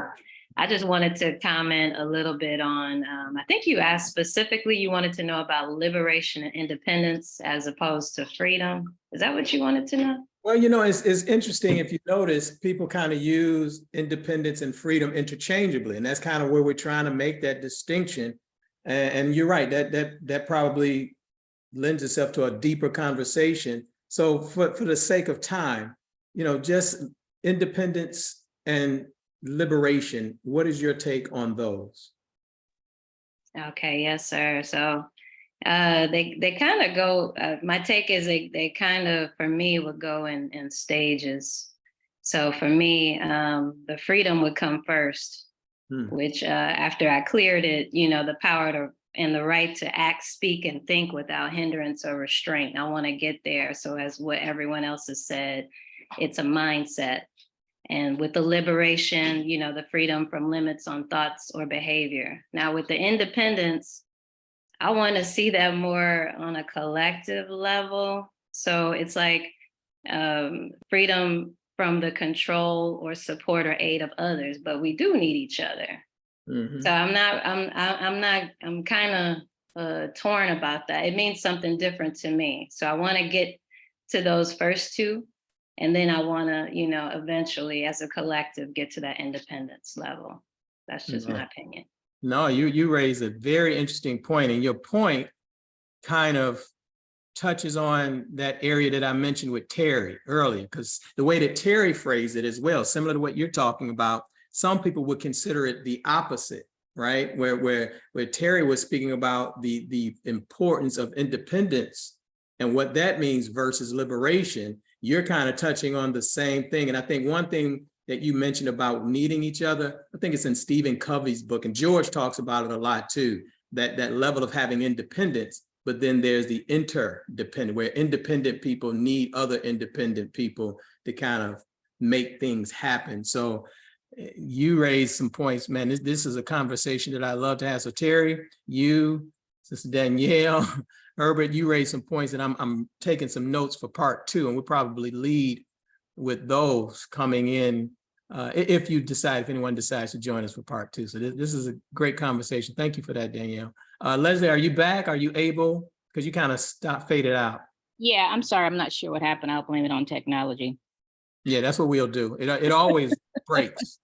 I just wanted to comment a little bit on, I think you asked specifically, you wanted to know about liberation and independence as opposed to freedom. Is that what you wanted to know? Well, it's interesting. If you notice, people kind of use independence and freedom interchangeably, and that's kind of where we're trying to make that distinction. And you're right, that probably lends itself to a deeper conversation. So for the sake of time, just independence and liberation, what is your take on those? Okay, yes, sir. So they kind of go, my take is they kind of, for me, would go in stages. So for me, the freedom would come first, which after I cleared it, the power and the right to act, speak, and think without hindrance or restraint. I want to get there. So as what everyone else has said, it's a mindset. And with the liberation, the freedom from limits on thoughts or behavior. Now with the independence, I want to see that more on a collective level. So it's like freedom from the control or support or aid of others, but we do need each other. So I'm kind of torn about that. It means something different to me. So I want to get to those first two, and then I want to, eventually as a collective get to that independence level. That's just my opinion. No, you raise a very interesting point, and your point kind of touches on that area that I mentioned with Terry earlier, because the way that Terry phrased it as well, similar to what you're talking about, some people would consider it the opposite, right? Where Terry was speaking about the importance of independence and what that means versus liberation. You're kind of touching on the same thing. And I think one thing that you mentioned about needing each other, I think it's in Stephen Covey's book, and George talks about it a lot too, that level of having independence, but then there's the interdependent, where independent people need other independent people to kind of make things happen. So you raised some points, man. This is a conversation that I love to have. So Terry, you, Sister Danielle, Herbert, you raised some points, and I'm taking some notes for part two, and we'll probably lead with those coming in if anyone decides to join us for part two. So this is a great conversation. Thank you for that, Danielle. Leslie, are you back? Are you able? Because you kind of faded out. Yeah, I'm sorry. I'm not sure what happened. I'll blame it on technology. Yeah, that's what we'll do. It always breaks.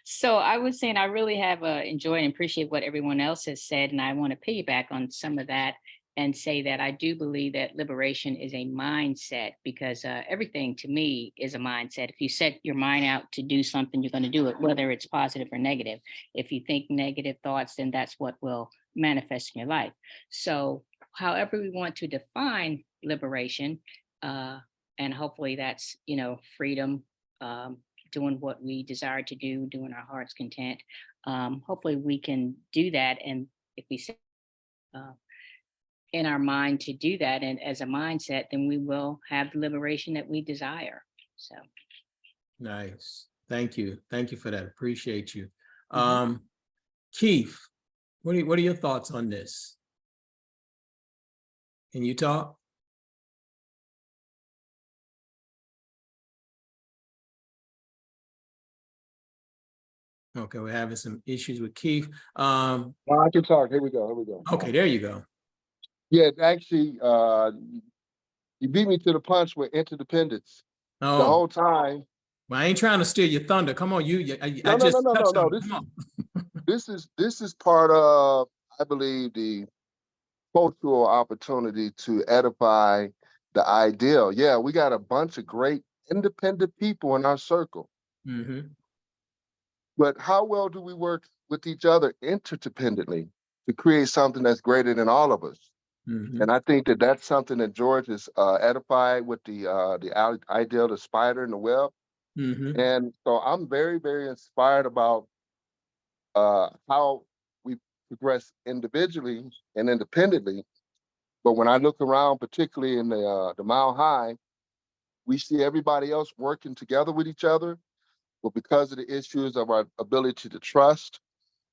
So I was saying I really have enjoyed and appreciate what everyone else has said, and I want to piggyback on some of that and say that I do believe that liberation is a mindset, because everything to me is a mindset. If you set your mind out to do something, you're going to do it, whether it's positive or negative. If you think negative thoughts, then that's what will manifest in your life. So however we want to define liberation, and hopefully that's, freedom, doing what we desire to do, doing our heart's content. Hopefully we can do that. And if we set in our mind to do that, and as a mindset, then we will have the liberation that we desire. So Nice. Thank you. Thank you for that. Appreciate you. Mhm. Keith, what are your thoughts on this? Can you talk? Okay, we're having some issues with Keith. No, I can talk. Here we go. Here we go. Okay, there you go. Yeah, actually, you beat me to the punch with interdependence. The Oh, whole time. well, I ain't trying to steal your thunder. Come on, I No, no, no, just no, no, touched no. on it. Come on. This is part of, I believe, the cultural opportunity to edify the ideal. Yeah, we got a bunch of great independent people in our circle, Mm-hmm. but how well do we work with each other interdependently to create something that's greater than all of us? Mm-hmm. And I think that that's something that George has edified with the ideal, the spider and the web. Mm-hmm. And so I'm very, very inspired about how we progress individually and independently. But when I look around, particularly in the Mile High, we see everybody else working together with each other. But because of the issues of our ability to trust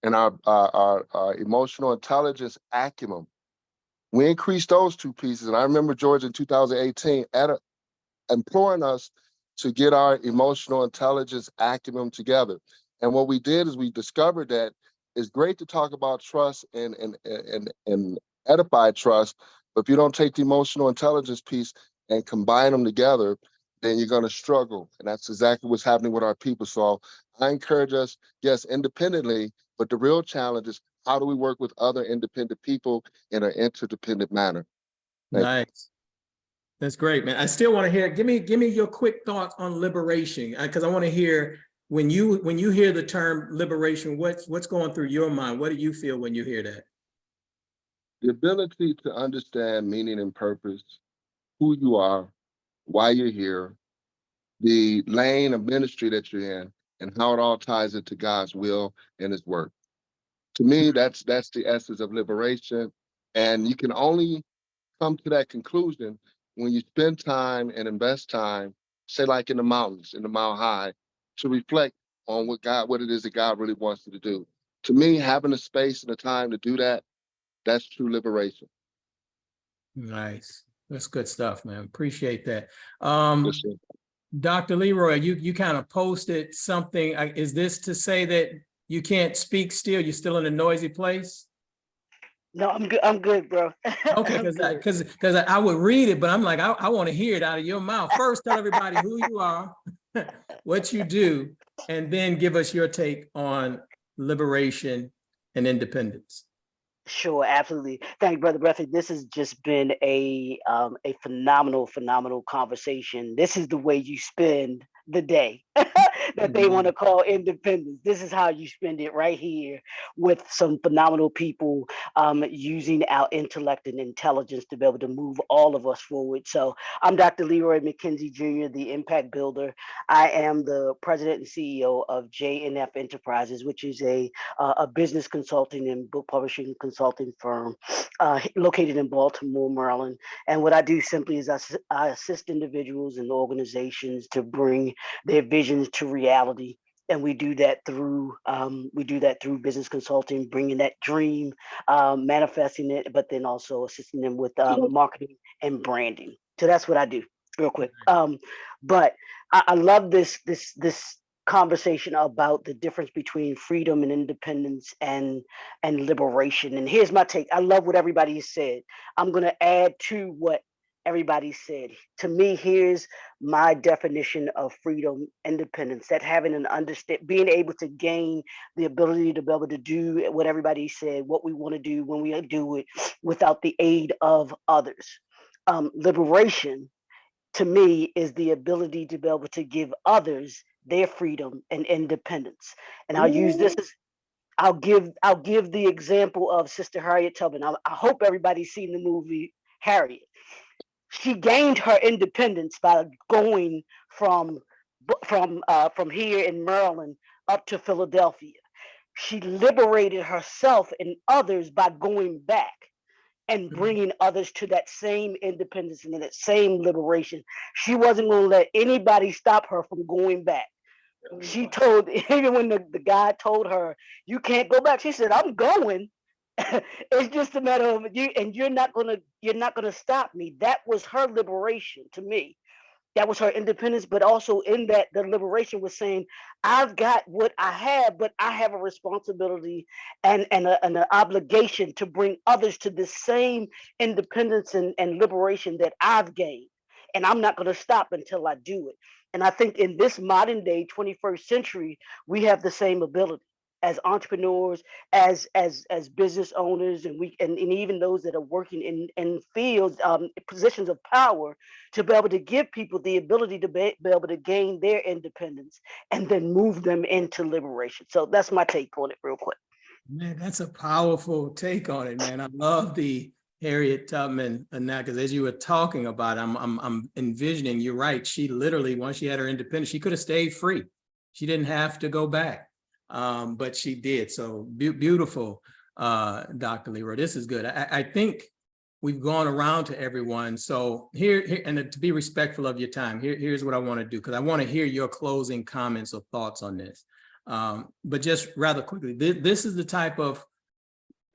and our emotional intelligence acumen, we increased those two pieces. And I remember George in 2018 imploring us to get our emotional intelligence acumen together. And what we did is we discovered that it's great to talk about trust and edify trust, but if you don't take the emotional intelligence piece and combine them together, then you're going to struggle. And that's exactly what's happening with our people. So I encourage us, yes, independently, but the real challenge is how do we work with other independent people in an interdependent manner? Thank you. Nice. That's great, man. I still want to hear. Give me your quick thoughts on liberation, because I want to hear when you hear the term liberation, what's going through your mind? What do you feel when you hear that? The ability to understand meaning and purpose, who you are, why you're here, the lane of ministry that you're in, and how it all ties into God's will and his work. To me, that's the essence of liberation. And you can only come to that conclusion when you spend time and invest time, say like in the mountains, in the Mile High, to reflect on what it is that God really wants you to do. To me, having a space and a time to do that, that's true liberation. Nice. That's good stuff, man. Appreciate that. Yes, sir. Dr. Leroy, you kind of posted something. Is this to say that you can't speak still? You're still in a noisy place? No, I'm good. I'm good, bro. Okay, I'm good. because I would read it, but I'm like, I want to hear it out of your mouth. First, tell everybody who you are, what you do, and then give us your take on liberation and independence. Sure, absolutely. Thank you, Brother Breathy. This has just been a phenomenal conversation. This is the way you spend the day that they want to call independence. This is how you spend it right here with some phenomenal people using our intellect and intelligence to be able to move all of us forward. So I'm Dr. Leroy McKenzie Jr., the Impact Builder. I am the president and CEO of J&F Enterprises, which is a business consulting and book publishing consulting firm located in Baltimore, Maryland. And what I do simply is I assist individuals and organizations to bring their visions to reality. And we do that through business consulting, bringing that dream, manifesting it, but then also assisting them with marketing and branding. So that's what I do, real quick. But I love this conversation about the difference between freedom and independence and liberation. And here's my take. I love what everybody said. I'm going to add to what everybody said. To me, here's my definition of freedom, independence, that having an understand, being able to gain the ability to be able to do what everybody said, what we want to do when we do it without the aid of others. Liberation to me is the ability to be able to give others their freedom and independence. And I'll use this as I'll give the example of Sister Harriet Tubman. I hope everybody's seen the movie Harriet. She gained her independence by going from here in Maryland up to Philadelphia. She liberated herself and others by going back. and bringing others to that same independence and that same liberation. She wasn't going to let anybody stop her from going back. She told, even when the guy told her, you can't go back, she said, I'm going. It's just a matter of you, and you're not gonna stop me. That was her liberation to me. That was her independence, but also in that the liberation was saying, I've got what I have, but I have a responsibility and an obligation to bring others to the same independence and liberation that I've gained. And I'm not going to stop until I do it. And I think in this modern day, 21st century, we have the same ability as entrepreneurs, as business owners, and even those that are working in fields, positions of power, to be able to give people the ability to be able to gain their independence and then move them into liberation. So that's my take on it real quick. Man, that's a powerful take on it, man. I love the Harriet Tubman, and that, because as you were talking about it, I'm envisioning, you're right. She literally, once she had her independence, she could have stayed free. She didn't have to go back. But she did. So beautiful, Dr. Leroy. This is good. I think we've gone around to everyone. So here, and to be respectful of your time, here's what I want to do, because I want to hear your closing comments or thoughts on this. But just rather quickly, this is the type of,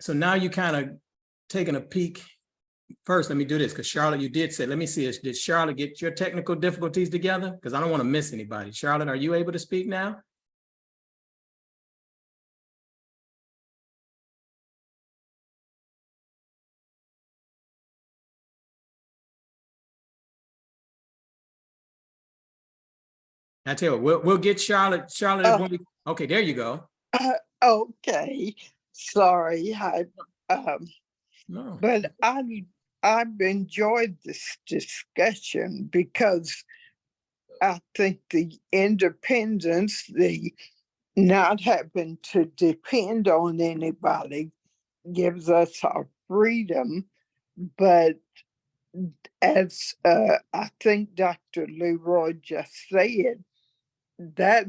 so now you kind of taking a peek. First, let me do this, because Charlotte, you did say, let me see, did Charlotte get your technical difficulties together? Because I don't want to miss anybody. Charlotte, are you able to speak now? I tell you what, we'll get Charlotte. Charlotte, when we, okay, there you go. Okay, sorry, No. but I've enjoyed this discussion because I think the independence, the not having to depend on anybody, gives us our freedom. But as I think Dr. Leroy just said, that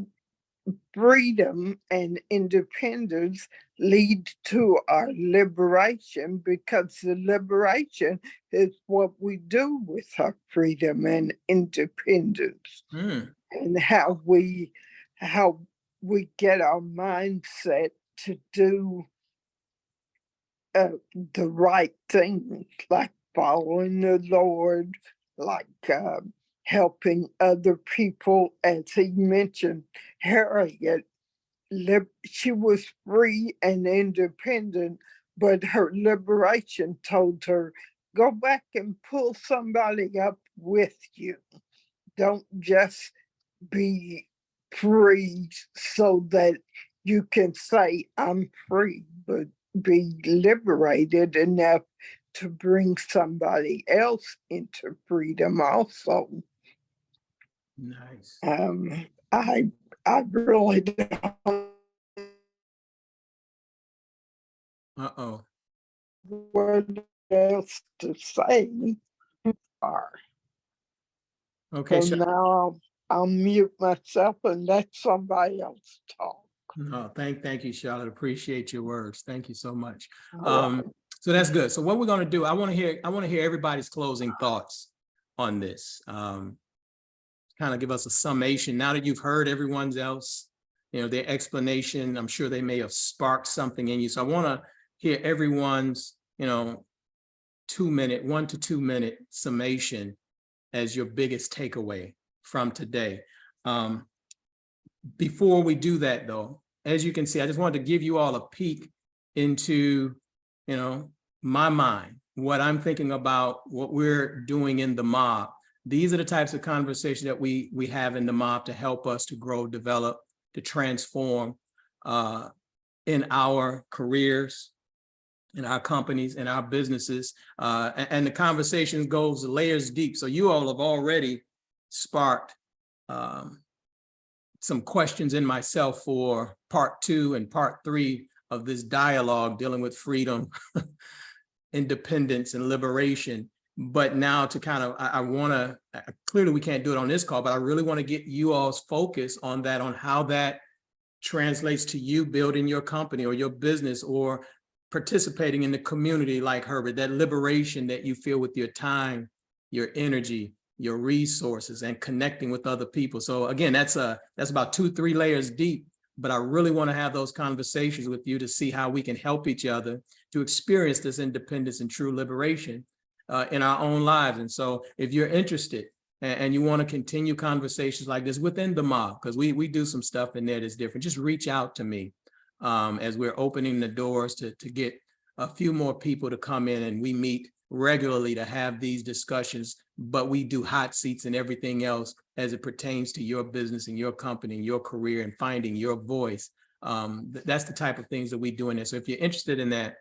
freedom and independence lead to our liberation, because the liberation is what we do with our freedom and independence, and how we get our mindset to do the right things, like following the Lord, like helping other people. As he mentioned, Harriet, she was free and independent, but her liberation told her, go back and pull somebody up with you. Don't just be free so that you can say, I'm free, but be liberated enough to bring somebody else into freedom also. Nice. I really don't. Uh-oh. What else to say? Okay, so now I'll mute myself and let somebody else talk. No, thank you, Charlotte. Appreciate your words. Thank you so much. Right. So that's good. So what we're going to do, I want to hear everybody's closing thoughts on this. Kind of give us a summation. Now that you've heard everyone else, their explanation, I'm sure they may have sparked something in you. So I want to hear everyone's, 1 to 2 minute summation as your biggest takeaway from today. Before we do that though, as you can see, I just wanted to give you all a peek into, my mind, what I'm thinking about, what we're doing in the MOB. These are the types of conversations that we have in the MOB to help us to grow, develop, to transform in our careers, in our companies, in our businesses. And the conversation goes layers deep. So you all have already sparked some questions in myself for part 2 and part 3 of this dialogue dealing with freedom, independence, and liberation. But now to kind of, I want to, clearly we can't do it on this call, but I really want to get you all's focus on that, on how that translates to you building your company or your business, or participating in the community like Herbert, that liberation that you feel with your time, your energy, your resources, and connecting with other people. So again, that's about 2-3 layers deep, but I really want to have those conversations with you to see how we can help each other to experience this independence and true liberation in our own lives. And so if you're interested and you want to continue conversations like this within the mob, because we do some stuff in there that's different, just reach out to me as we're opening the doors to get a few more people to come in, and we meet regularly to have these discussions, but we do hot seats and everything else as it pertains to your business and your company and your career and finding your voice. That's the type of things that we do in there. So if you're interested in that,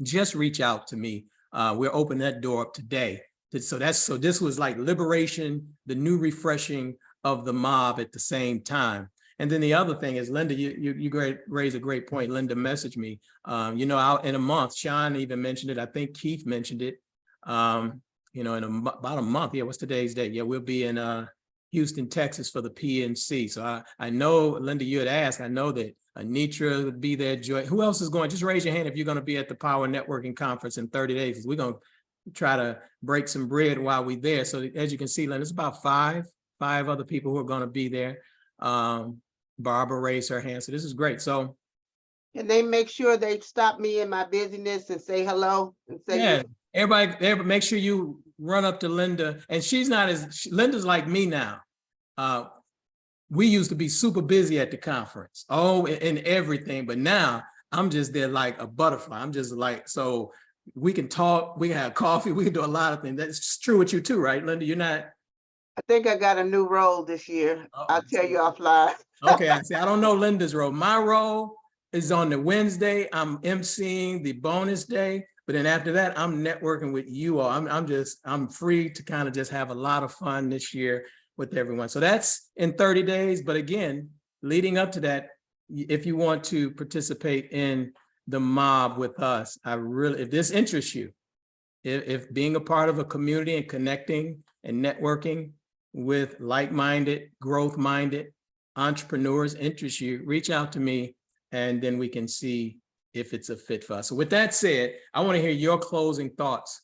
just reach out to me. We're opening that door up today. So this was like liberation, the new refreshing of the mob at the same time. And then the other thing is, Linda, you raise a great point. Linda messaged me, out in a month. Sean even mentioned it. I think Keith mentioned it, in about a month. Yeah, what's today's date? Yeah, we'll be in Houston, Texas for the PNC. So I know, Linda, you had asked, I know that Anitra would be there. Joy, who else is going? Just raise your hand if you're going to be at the Power Networking Conference in 30 days. We're going to try to break some bread while we're there. So as you can see, Linda, it's about five other people who are going to be there. Barbara raised her hand. So this is great. So can they make sure they stop me in my busyness and say hello and say, yeah, everybody make sure you run up to Linda. And Linda's like me now. We used to be super busy at the conference, and everything, but now I'm just there like a butterfly. I'm just like, so we can talk, we can have coffee, we can do a lot of things. That's true with you too, right, Linda? You're not. I think I got a new role this year. I'll tell you offline. Okay, I don't know Linda's role. My role is on the Wednesday. I'm emceeing the bonus day, but then after that, I'm networking with you all. I'm free to kind of just have a lot of fun this year with everyone. So that's in 30 days. But again, leading up to that, if you want to participate in the mob with us, if this interests you, if being a part of a community and connecting and networking with like-minded, growth-minded entrepreneurs interests you, reach out to me, and then we can see if it's a fit for us. So with that said, I want to hear your closing thoughts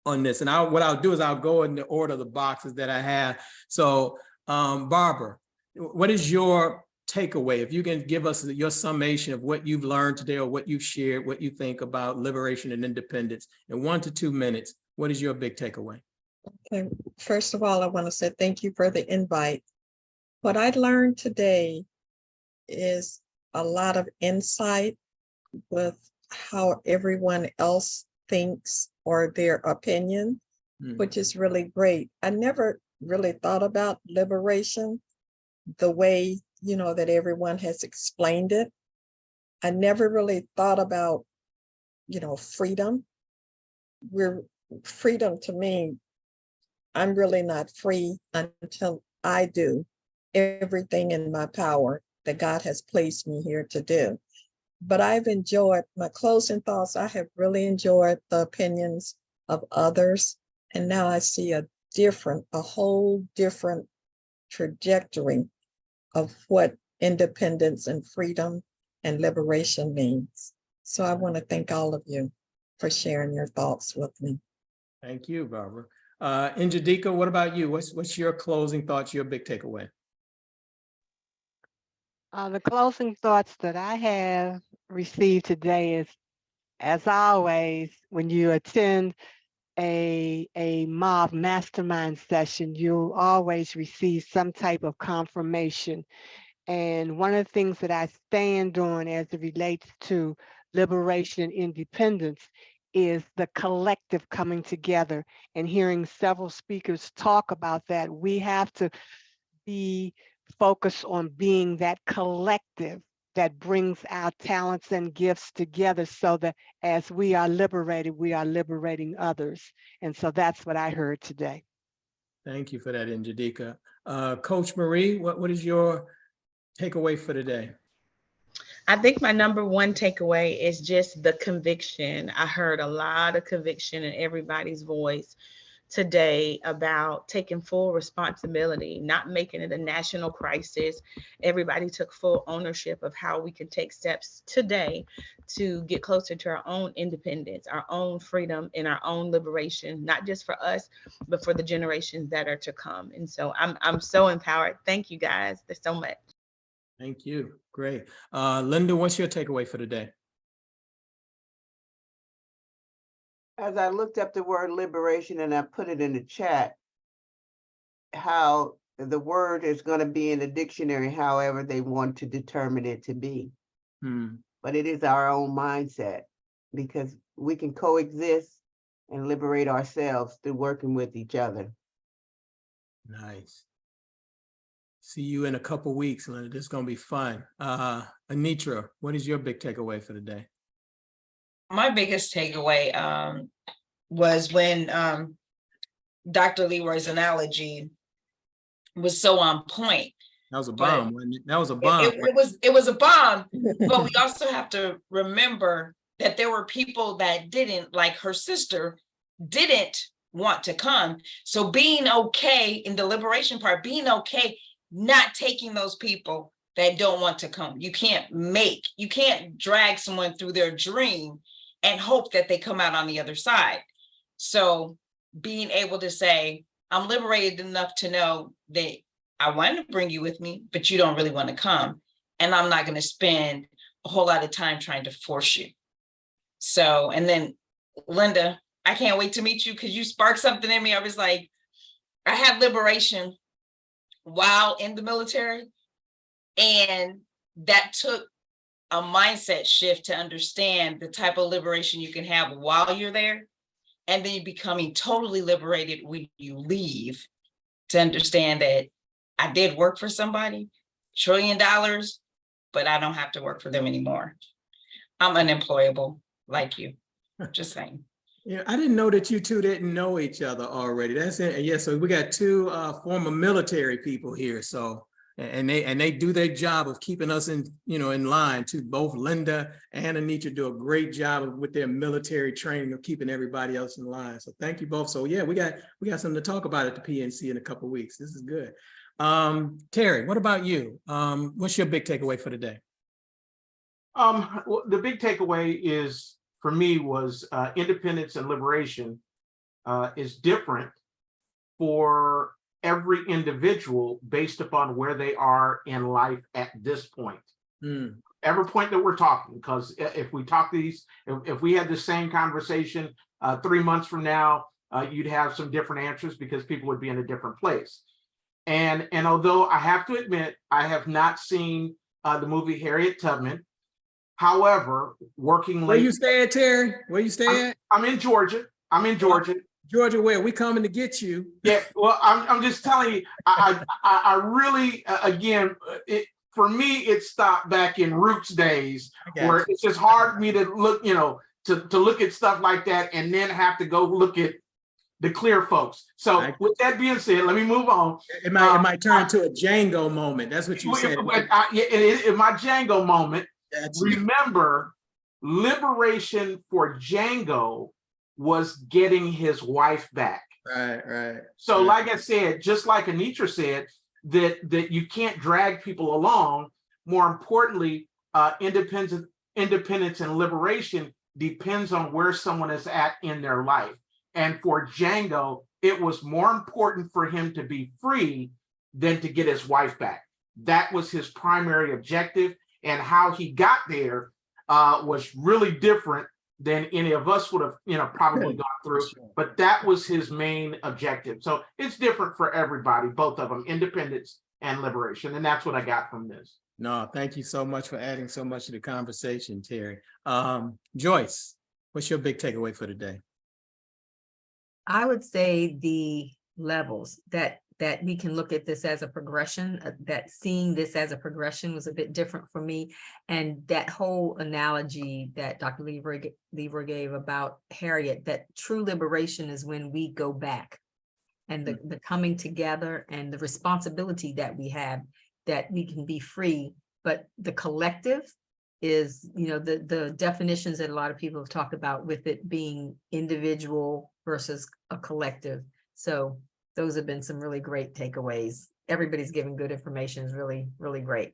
on this. And what I'll do is I'll go in the order of the boxes that I have. So Barbara, what is your takeaway? If you can give us your summation of what you've learned today or what you've shared, what you think about liberation and independence in 1 to 2 minutes, what is your big takeaway? Okay. First of all, I want to say thank you for the invite. What I learned today is a lot of insight with how everyone else thinks or their opinion, which is really great. I never really thought about liberation the way, that everyone has explained it. I never really thought about, freedom. Freedom to me, I'm really not free until I do everything in my power that God has placed me here to do. But I've enjoyed my closing thoughts. I have really enjoyed the opinions of others. And now I see a whole different trajectory of what independence and freedom and liberation means. So I want to thank all of you for sharing your thoughts with me. Thank you, Barbara. Njadika, what about you? What's your closing thoughts, your big takeaway? The closing thoughts that I have received today is, as always, when you attend a mob mastermind session, you'll always receive some type of confirmation. And one of the things that I stand on as it relates to liberation and independence is the collective coming together. And hearing several speakers talk about that, we have to be focused on being that collective that brings our talents and gifts together, so that as we are liberating others. And so that's what I heard today. Thank you for that, Njadika. Coach Marie, what is your takeaway for today? I think my number one takeaway is just the conviction. I heard a lot of conviction in everybody's voice today about taking full responsibility, not making it a national crisis. Everybody took full ownership of how we can take steps today to get closer to our own independence, our own freedom, and our own liberation, not just for us, but for the generations that are to come. And so I'm so empowered. Thank you guys. There's so much. Thank you. Great. Linda, what's your takeaway for today? As I looked up the word liberation and I put it in the chat, how the word is going to be in the dictionary, however they want to determine it to be. But it is our own mindset, because we can coexist and liberate ourselves through working with each other. Nice. See you in a couple weeks, Linda. This is going to be fun. Anitra, what is your big takeaway for the day? My biggest takeaway was when Dr. Leroy's analogy was so on point. That was a bomb, wasn't it? That was a bomb. It was a bomb, but we also have to remember that there were people that didn't, like her sister, didn't want to come. So being okay in the liberation part, being okay, not taking those people that don't want to come. You can't drag someone through their dream and hope that they come out on the other side. So being able to say, I'm liberated enough to know that I want to bring you with me, but you don't really want to come. And I'm not going to spend a whole lot of time trying to force you. So, and then Linda, I can't wait to meet you because you sparked something in me. I was like, I had liberation while in the military, and that took a mindset shift to understand the type of liberation you can have while you're there, and then becoming totally liberated when you leave, to understand that I did work for somebody, $1 trillion, but I don't have to work for them anymore. I'm unemployable like you, just saying. Yeah, I didn't know that you two didn't know each other already. That's it. Yeah, so we got two former military people here. So and they do their job of keeping us in line too. Both Linda and Anitra do a great job with their military training of keeping everybody else in line. So thank you both. So yeah, we got something to talk about at the PNC in a couple of weeks. This is good. Terry, what about you? What's your big takeaway for today? Well, the big takeaway is for me was independence and liberation is different for every individual based upon where they are in life at this point. Every point that we're talking, because if we talk these, if we had the same conversation 3 months from now, you'd have some different answers because people would be in a different place. And although I have to admit, I have not seen the movie Harriet Tubman. However, working late. Where you stay at, Terry? Where you stay at? I'm in Georgia. I'm in Georgia. Georgia, where? We coming to get you. Yeah, well, I'm just telling you, I really, again, for me, it stopped back in Roots days where it's just hard for me to look, to look at stuff like that and then have to go look at the clear folks. So with that being said, let me move on. It might turn into a Django moment. That's what you said. In my Django moment, remember, liberation for Django was getting his wife back. Right. So like I said, just like Anitra said, that you can't drag people along. More importantly, independence and liberation depends on where someone is at in their life. And for Django, it was more important for him to be free than to get his wife back. That was his primary objective, and how he got there was really different than any of us would have, probably gone through. But that was his main objective. So it's different for everybody, both of them, independence and liberation. And that's what I got from this. No, thank you so much for adding so much to the conversation, Terry. Joyce, what's your big takeaway for today? I would say the levels that we can look at this as a progression, that seeing this as a progression was a bit different for me. And that whole analogy that Dr. Leroy gave about Harriet, that true liberation is when we go back, and the coming together and the responsibility that we have, that we can be free. But the collective is, the definitions that a lot of people have talked about with it being individual versus a collective. So those have been some really great takeaways. Everybody's giving good information is really, really great.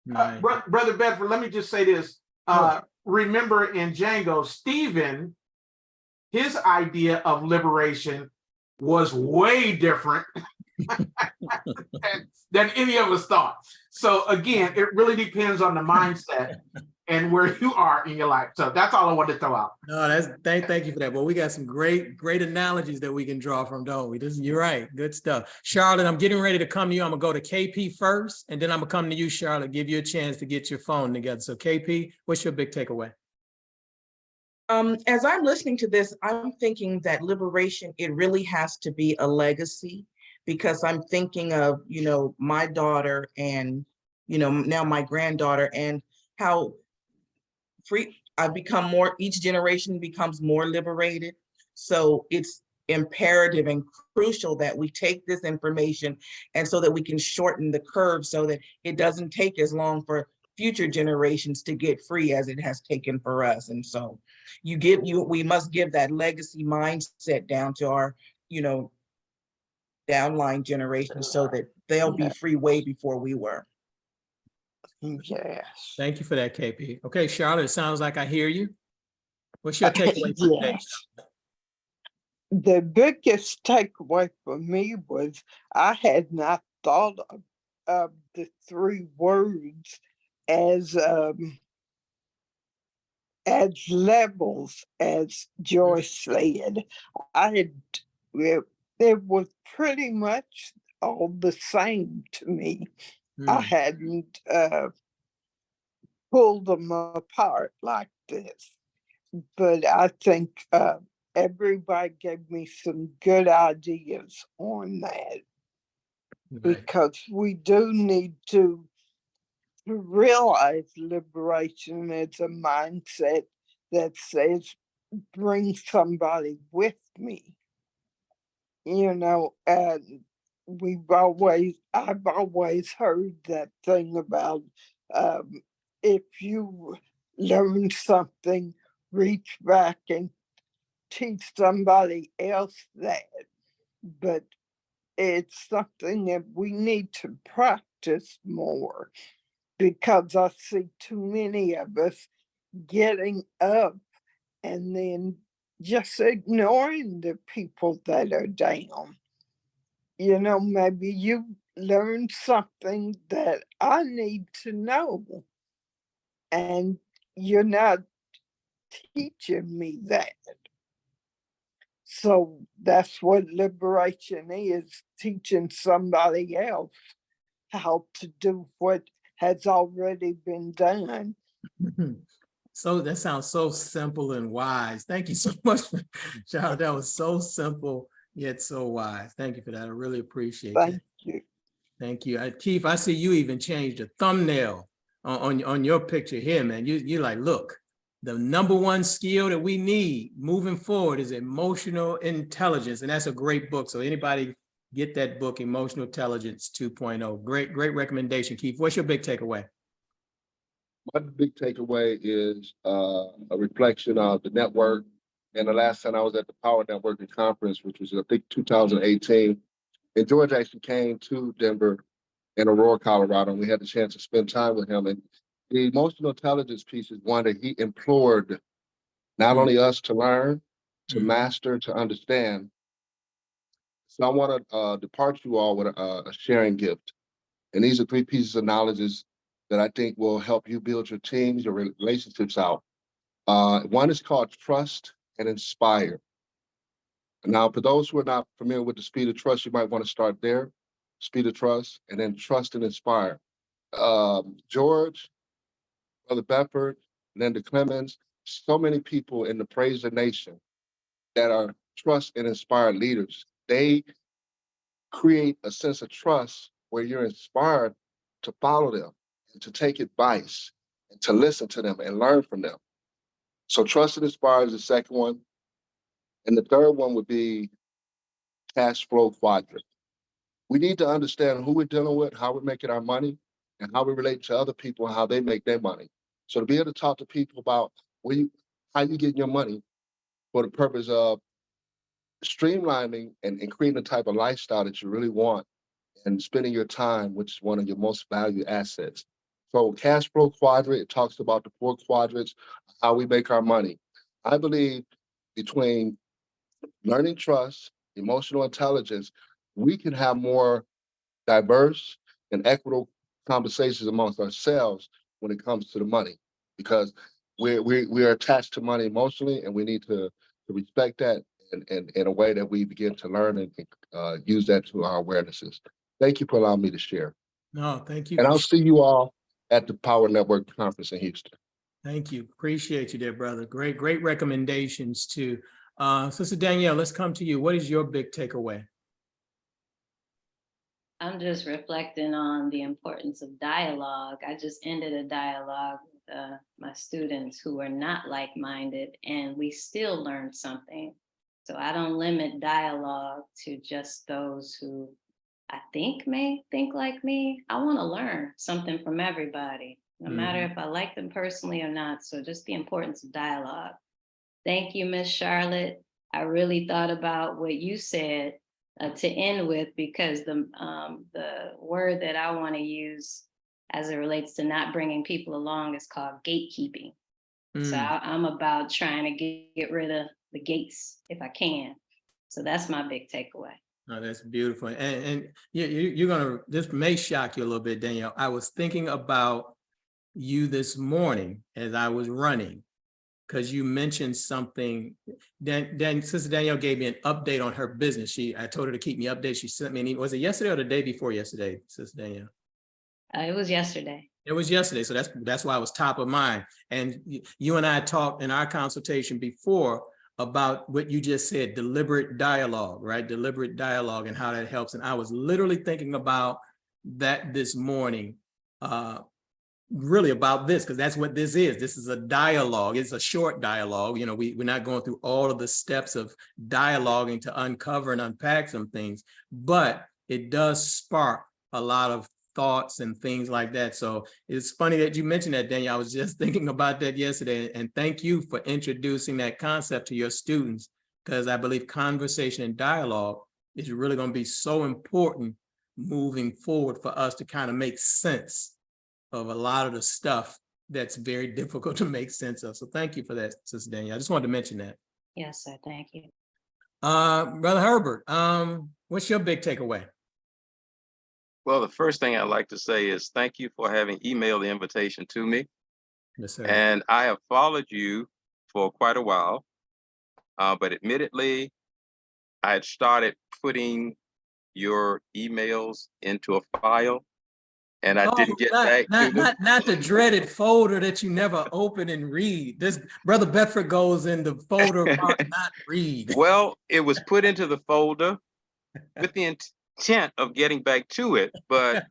Nice. Brother Bedford, let me just say this. Remember in Django, Stephen, his idea of liberation was way different than any of us thought. So again, it really depends on the mindset and where you are in your life. So that's all I wanted to throw out. No, that's thank you for that. Well, we got some great analogies that we can draw from, don't we? You're right. Good stuff. Charlotte, I'm getting ready to come to you. I'm gonna go to KP first, and then I'm gonna come to you, Charlotte, give you a chance to get your phone together. So KP, what's your big takeaway? As I'm listening to this, I'm thinking that liberation, it really has to be a legacy, because I'm thinking of, my daughter and, now my granddaughter, and how I've become more, each generation becomes more liberated. So it's imperative and crucial that we take this information, and so that we can shorten the curve so that it doesn't take as long for future generations to get free as it has taken for us. And so we must give that legacy mindset down to our, downline generations, so that they'll be free way before we were. Yes. Thank you for that, KP. Okay, Charlotte, it sounds like I hear you. What's your takeaway for today? Yes. The biggest takeaway for me was I had not thought of the 3 words as levels, as Joyce said. It was pretty much all the same to me. I hadn't pulled them apart like this, but I think everybody gave me some good ideas on that, because we do need to realize liberation is a mindset that says, bring somebody with me. And I've always heard that thing about if you learn something, reach back and teach somebody else that. But it's something that we need to practice more, because I see too many of us getting up and then just ignoring the people that are down. Maybe you learned something that I need to know, and you're not teaching me that. So that's what liberation is, teaching somebody else how to do what has already been done. So that sounds so simple and wise. Thank you so much, Charlotte. That was so simple yet so wise. Thank you for that. I really appreciate that. Thank you. Thank you. Keith, I see you even changed the thumbnail on your picture here, man. You like, look, the #1 skill that we need moving forward is emotional intelligence. And that's a great book. So anybody get that book, Emotional Intelligence 2.0. Great recommendation, Keith. What's your big takeaway? My big takeaway is a reflection of the network. And the last time I was at the Power Networking Conference, which was, I think, 2018, and George actually came to Denver in Aurora, Colorado, and we had the chance to spend time with him. And the emotional intelligence piece is one that he implored not only us to learn, to master, to understand. So I want to depart you all with a sharing gift. And these are 3 pieces of knowledge that I think will help you build your teams, your relationships out. One is called trust and inspire. Now, for those who are not familiar with the speed of trust, you might want to start there, speed of trust, and then trust and inspire. George, Brother Bedford, Linda Clemens, so many people in the Praise the Nation that are trust and inspired leaders. They create a sense of trust where you're inspired to follow them, and to take advice, and to listen to them and learn from them. So trust and inspire is the second one. And the third one would be cash flow quadrant. We need to understand who we're dealing with, how we're making our money, and how we relate to other people and how they make their money. So to be able to talk to people about how you getting your money for the purpose of streamlining and creating the type of lifestyle that you really want and spending your time, which is one of your most valued assets. So cash flow quadrant, it talks about the 4 quadrants, how we make our money. I believe between learning trust, emotional intelligence, we can have more diverse and equitable conversations amongst ourselves when it comes to the money, because we're attached to money emotionally, and we need to respect that in a way that we begin to learn and use that to our awarenesses. Thank you for allowing me to share. No, thank you. And I'll see you all at the Power Network Conference in Houston. Thank you. Appreciate you there, brother. Great recommendations too. Sister Danielle, let's come to you. What is your big takeaway? I'm just reflecting on the importance of dialogue. I just ended a dialogue with my students who are not like-minded, and we still learned something. So I don't limit dialogue to just those who I think may think like me. I want to learn something from everybody, no matter if I like them personally or not. So just the importance of dialogue. Thank you, Miss Charlotte. I really thought about what you said to end with, because the word that I want to use as it relates to not bringing people along is called gatekeeping. So I'm about trying to get rid of the gates if I can. So that's my big takeaway. Oh, that's beautiful. And you're gonna, this may shock you a little bit, Danielle. I was thinking about you this morning as I was running, because you mentioned something. Sister Danielle gave me an update on her business. I told her to keep me updated. She sent me an email. Was it yesterday or the day before yesterday, Sister Danielle? It was yesterday. It was yesterday. So that's why it was top of mind. And you and I talked in our consultation before about what you just said, deliberate dialogue, right? Deliberate dialogue and how that helps. And I was literally thinking about that this morning, really about this, because that's what this is. This is a dialogue. It's a short dialogue. You know, we're not going through all of the steps of dialoguing to uncover and unpack some things, but it does spark a lot of thoughts and things like that. So it's funny that you mentioned that, Daniel. I was just thinking about that yesterday, and thank you for introducing that concept to your students, because I believe conversation and dialogue is really going to be so important moving forward for us to kind of make sense of a lot of the stuff that's very difficult to make sense of. So thank you for that, Sister Danielle. I just wanted to mention that. Yes, sir. Thank you. Brother Herbert, what's your big takeaway? Well, the first thing I'd like to say is thank you for having emailed the invitation to me. Yes, sir. And I have followed you for quite a while, but admittedly, I had started putting your emails into a file, and I didn't get back to them. Not the dreaded folder that you never open and read. This Brother Bedford goes in the folder marked not read. Well, it was put into the folder with the intent of getting back to it, but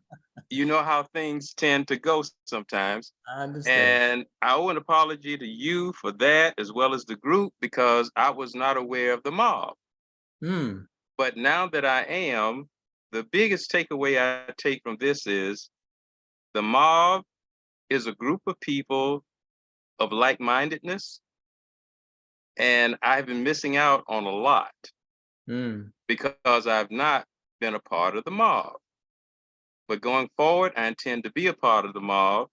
you know how things tend to go sometimes. I understand. And I owe an apology to you for that, as well as the group, because I was not aware of the mob. But now that I am, the biggest takeaway I take from this is the mob is a group of people of like-mindedness, and I've been missing out on a lot because I've not been a part of the mob. But going forward, I intend to be a part of the mob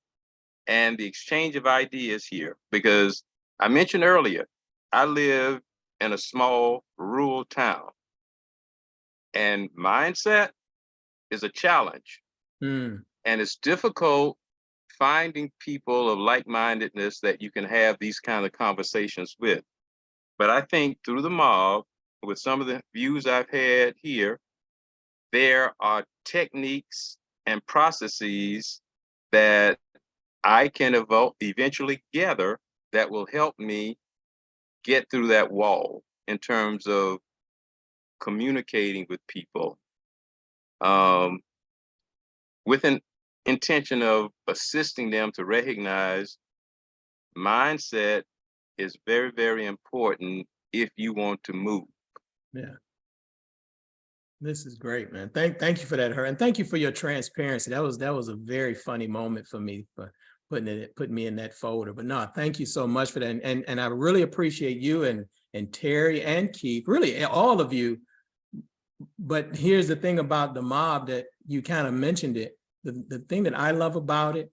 and the exchange of ideas here, because I mentioned earlier, I live in a small rural town, and mindset is a challenge. And it's difficult finding people of like-mindedness that you can have these kind of conversations with. But I think through the mob, with some of the views I've had here, there are techniques and processes that I can eventually gather that will help me get through that wall in terms of communicating with people, with an intention of assisting them to recognize mindset is very, very important if you want to move. Yeah. This is great, man. Thank you for that, and thank you for your transparency. That was a very funny moment for me, for putting me in that folder. But no, thank you so much for that. And I really appreciate you and and Terry and Keith, really all of you. But here's the thing about the mob that you kind of mentioned it. The thing that I love about it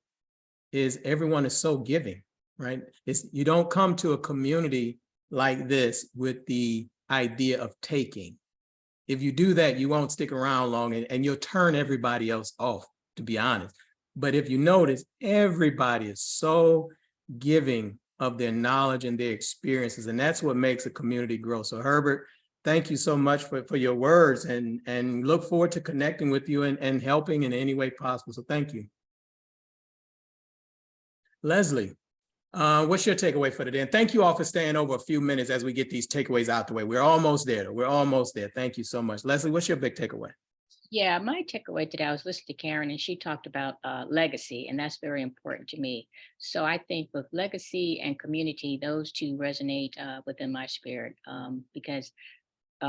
is everyone is so giving, right? You don't come to a community like this with the idea of taking. If you do that, you won't stick around long and you'll turn everybody else off, to be honest. But if you notice, everybody is so giving of their knowledge and their experiences, and that's what makes a community grow. So Herbert, thank you so much for your words, and look forward to connecting with you and helping in any way possible. So thank you. Leslie, what's your takeaway for today? And thank you all for staying over a few minutes as we get these takeaways out the way. We're almost there. We're almost there. Thank you so much. Leslie, what's your big takeaway? Yeah, my takeaway today, I was listening to Karen and she talked about legacy, and that's very important to me. So I think with legacy and community, those two resonate within my spirit because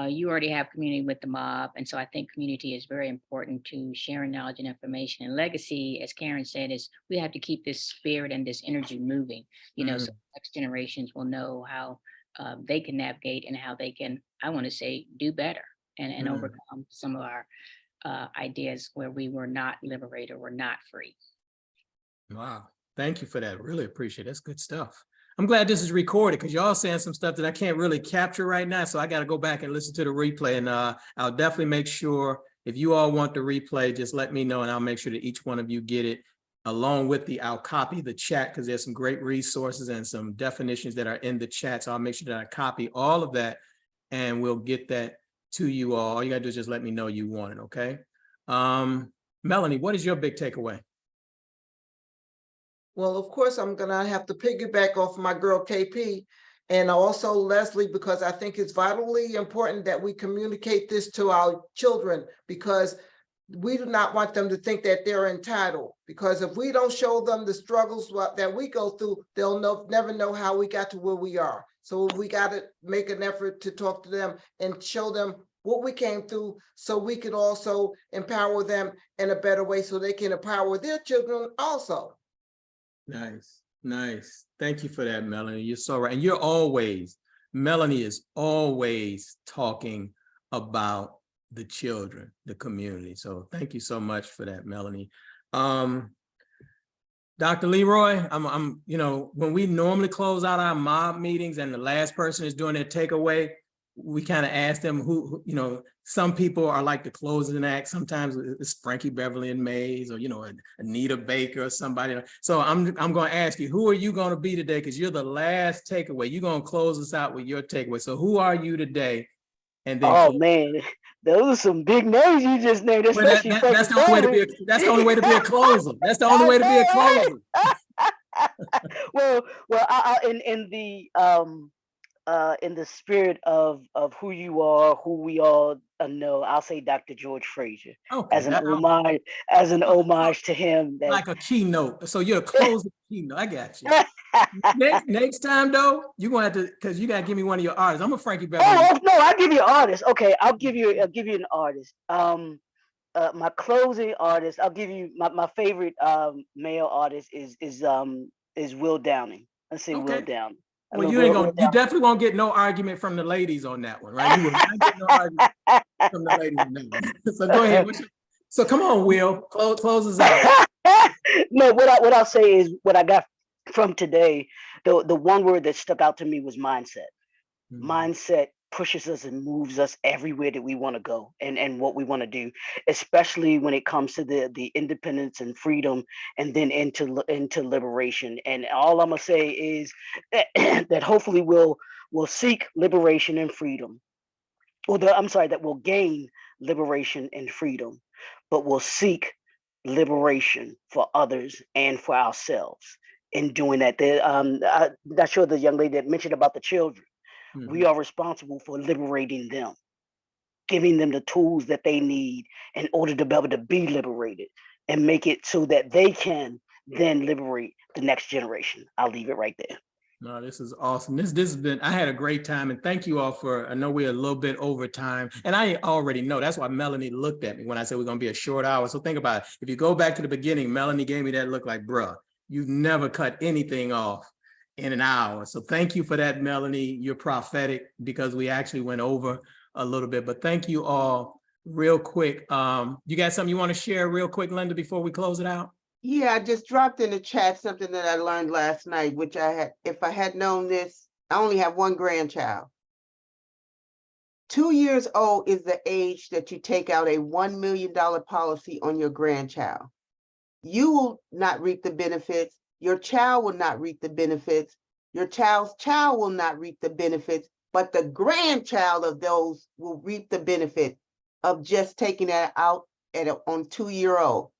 you already have community with the mob. And so I think community is very important to sharing knowledge and information. And legacy, as Karen said, is we have to keep this spirit and this energy moving, you know, so next generations will know how they can navigate and how they can, I want to say, do better and overcome some of our ideas where we were not liberated, we're not free. Wow. Thank you for that. Really appreciate it. That's good stuff. I'm glad this is recorded because y'all saying some stuff that I can't really capture right now. So I got to go back and listen to the replay, and I'll definitely make sure if you all want the replay, just let me know and I'll make sure that each one of you get it. Along with I'll copy the chat because there's some great resources and some definitions that are in the chat. So I'll make sure that I copy all of that and we'll get that to you all. All you gotta do is just let me know you want it, okay? Melanie, what is your big takeaway? Well, of course, I'm gonna have to piggyback off my girl KP and also Leslie, because I think it's vitally important that we communicate this to our children, because we do not want them to think that they're entitled. Because if we don't show them the struggles that we go through, they'll never know how we got to where we are. So we got to make an effort to talk to them and show them what we came through, so we can also empower them in a better way so they can empower their children also. Nice, nice. Thank you for that, Melanie. You're so right. And Melanie is always talking about the children, the community. So thank you so much for that, Melanie. Dr. Leroy, I'm, when we normally close out our mob meetings and the last person is doing their takeaway, we kind of ask them who, some people are like the closing act. Sometimes it's Frankie Beverly and Mays, or, Anita Baker or somebody. So I'm going to ask you, who are you going to be today? Because you're the last takeaway. You're going to close us out with your takeaway. So who are you today? And then man, those are some big names you just named, especially that's the only way to be that's the only way to be a closer. That's the only way to be a closer. well, in the spirit of who you are, who we all know, I'll say Dr. George Frazier, okay, as an homage to him. Like a keynote. So you're a closing keynote. I got you. next time though, you're gonna have to, because you gotta give me one of your artists. I'm a Frankie Beverly. Oh no, I'll give you an artist. Okay, I'll give you an artist. My closing artist, I'll give you my favorite male artist is Will Downing. Let's say Will Downing. Well, you definitely won't get no argument from the ladies on that one, right? You will not get no argument from the ladies on that one. So go ahead. So come on, Will, close us out. No, what I'll say is what I got from today. The one word that stuck out to me was mindset. Mindset pushes us and moves us everywhere that we want to go and what we want to do, especially when it comes to the independence and freedom, and then into liberation. And all I'm gonna say is that hopefully we'll seek liberation and freedom, that we'll gain liberation and freedom, but we'll seek liberation for others and for ourselves in doing that. I'm not sure the young lady that mentioned about the children. We are responsible for liberating them, giving them the tools that they need in order to be able to be liberated and make it so that they can then liberate the next generation. I'll leave it right there. No, this is awesome. This has been, I had a great time, and thank you all for, I know we're a little bit over time, and I already know, that's why Melanie looked at me when I said we're gonna be a short hour. So think about it. If you go back to the beginning, Melanie gave me that look like, bruh, you've never cut anything off. in an hour. So thank you for that, Melanie. You're prophetic because we actually went over a little bit, but thank you all real quick. You got something you want to share real quick, Linda, before we close it out? Yeah, I just dropped in the chat something that I learned last night, which if I had known this, I only have one grandchild. 2 years old is the age that you take out a $1 million policy on your grandchild. You will not reap the benefits. Your child will not reap the benefits. Your child's child will not reap the benefits, but the grandchild of those will reap the benefit of just taking that out on 2-year-old.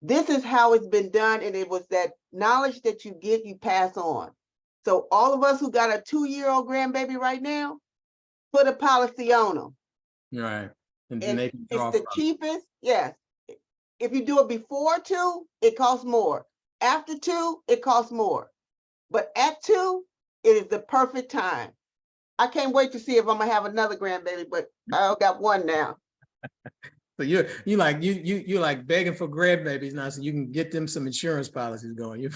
This is how it's been done, and it was that knowledge that you get, you pass on. So all of us who got a 2-year-old grandbaby right now, put a policy on them. Right. And And they can it's draw the from it. cheapest, yes. If you do it before 2, it costs more. After 2, it costs more. But at 2, it is the perfect time. I can't wait to see if I'm gonna have another grandbaby, but I got one now. So you like begging for grandbabies now, so you can get them some insurance policies going.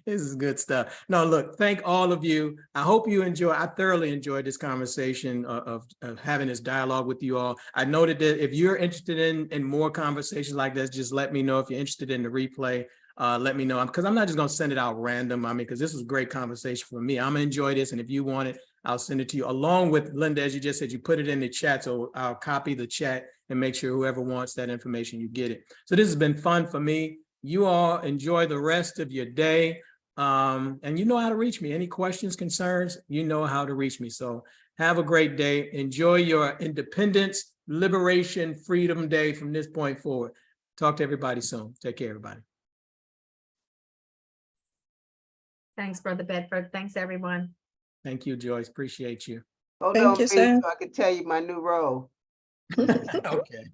This is good stuff. No, look, thank all of you. I hope you enjoy. I thoroughly enjoyed this conversation of having this dialogue with you all. I noted that if you're interested in more conversations like this, just let me know. If you're interested in the replay, let me know, because I'm not just going to send it out random. I mean, because this was a great conversation for me. I'm gonna enjoy this, and if you want it, I'll send it to you along with Linda. As you just said, you put it in the chat, so I'll copy the chat and make sure whoever wants that information, you get it. So this has been fun for me. You all enjoy the rest of your day. And you know how to reach me. Any questions, concerns, you know how to reach me. So have a great day. Enjoy your Independence, Liberation, Freedom Day from this point forward. Talk to everybody soon. Take care, everybody. Thanks, Brother Bedford. Thanks, everyone. Thank you, Joyce. Appreciate you. Hold Thank on, you, baby, sir. so I can tell you my new role. Okay.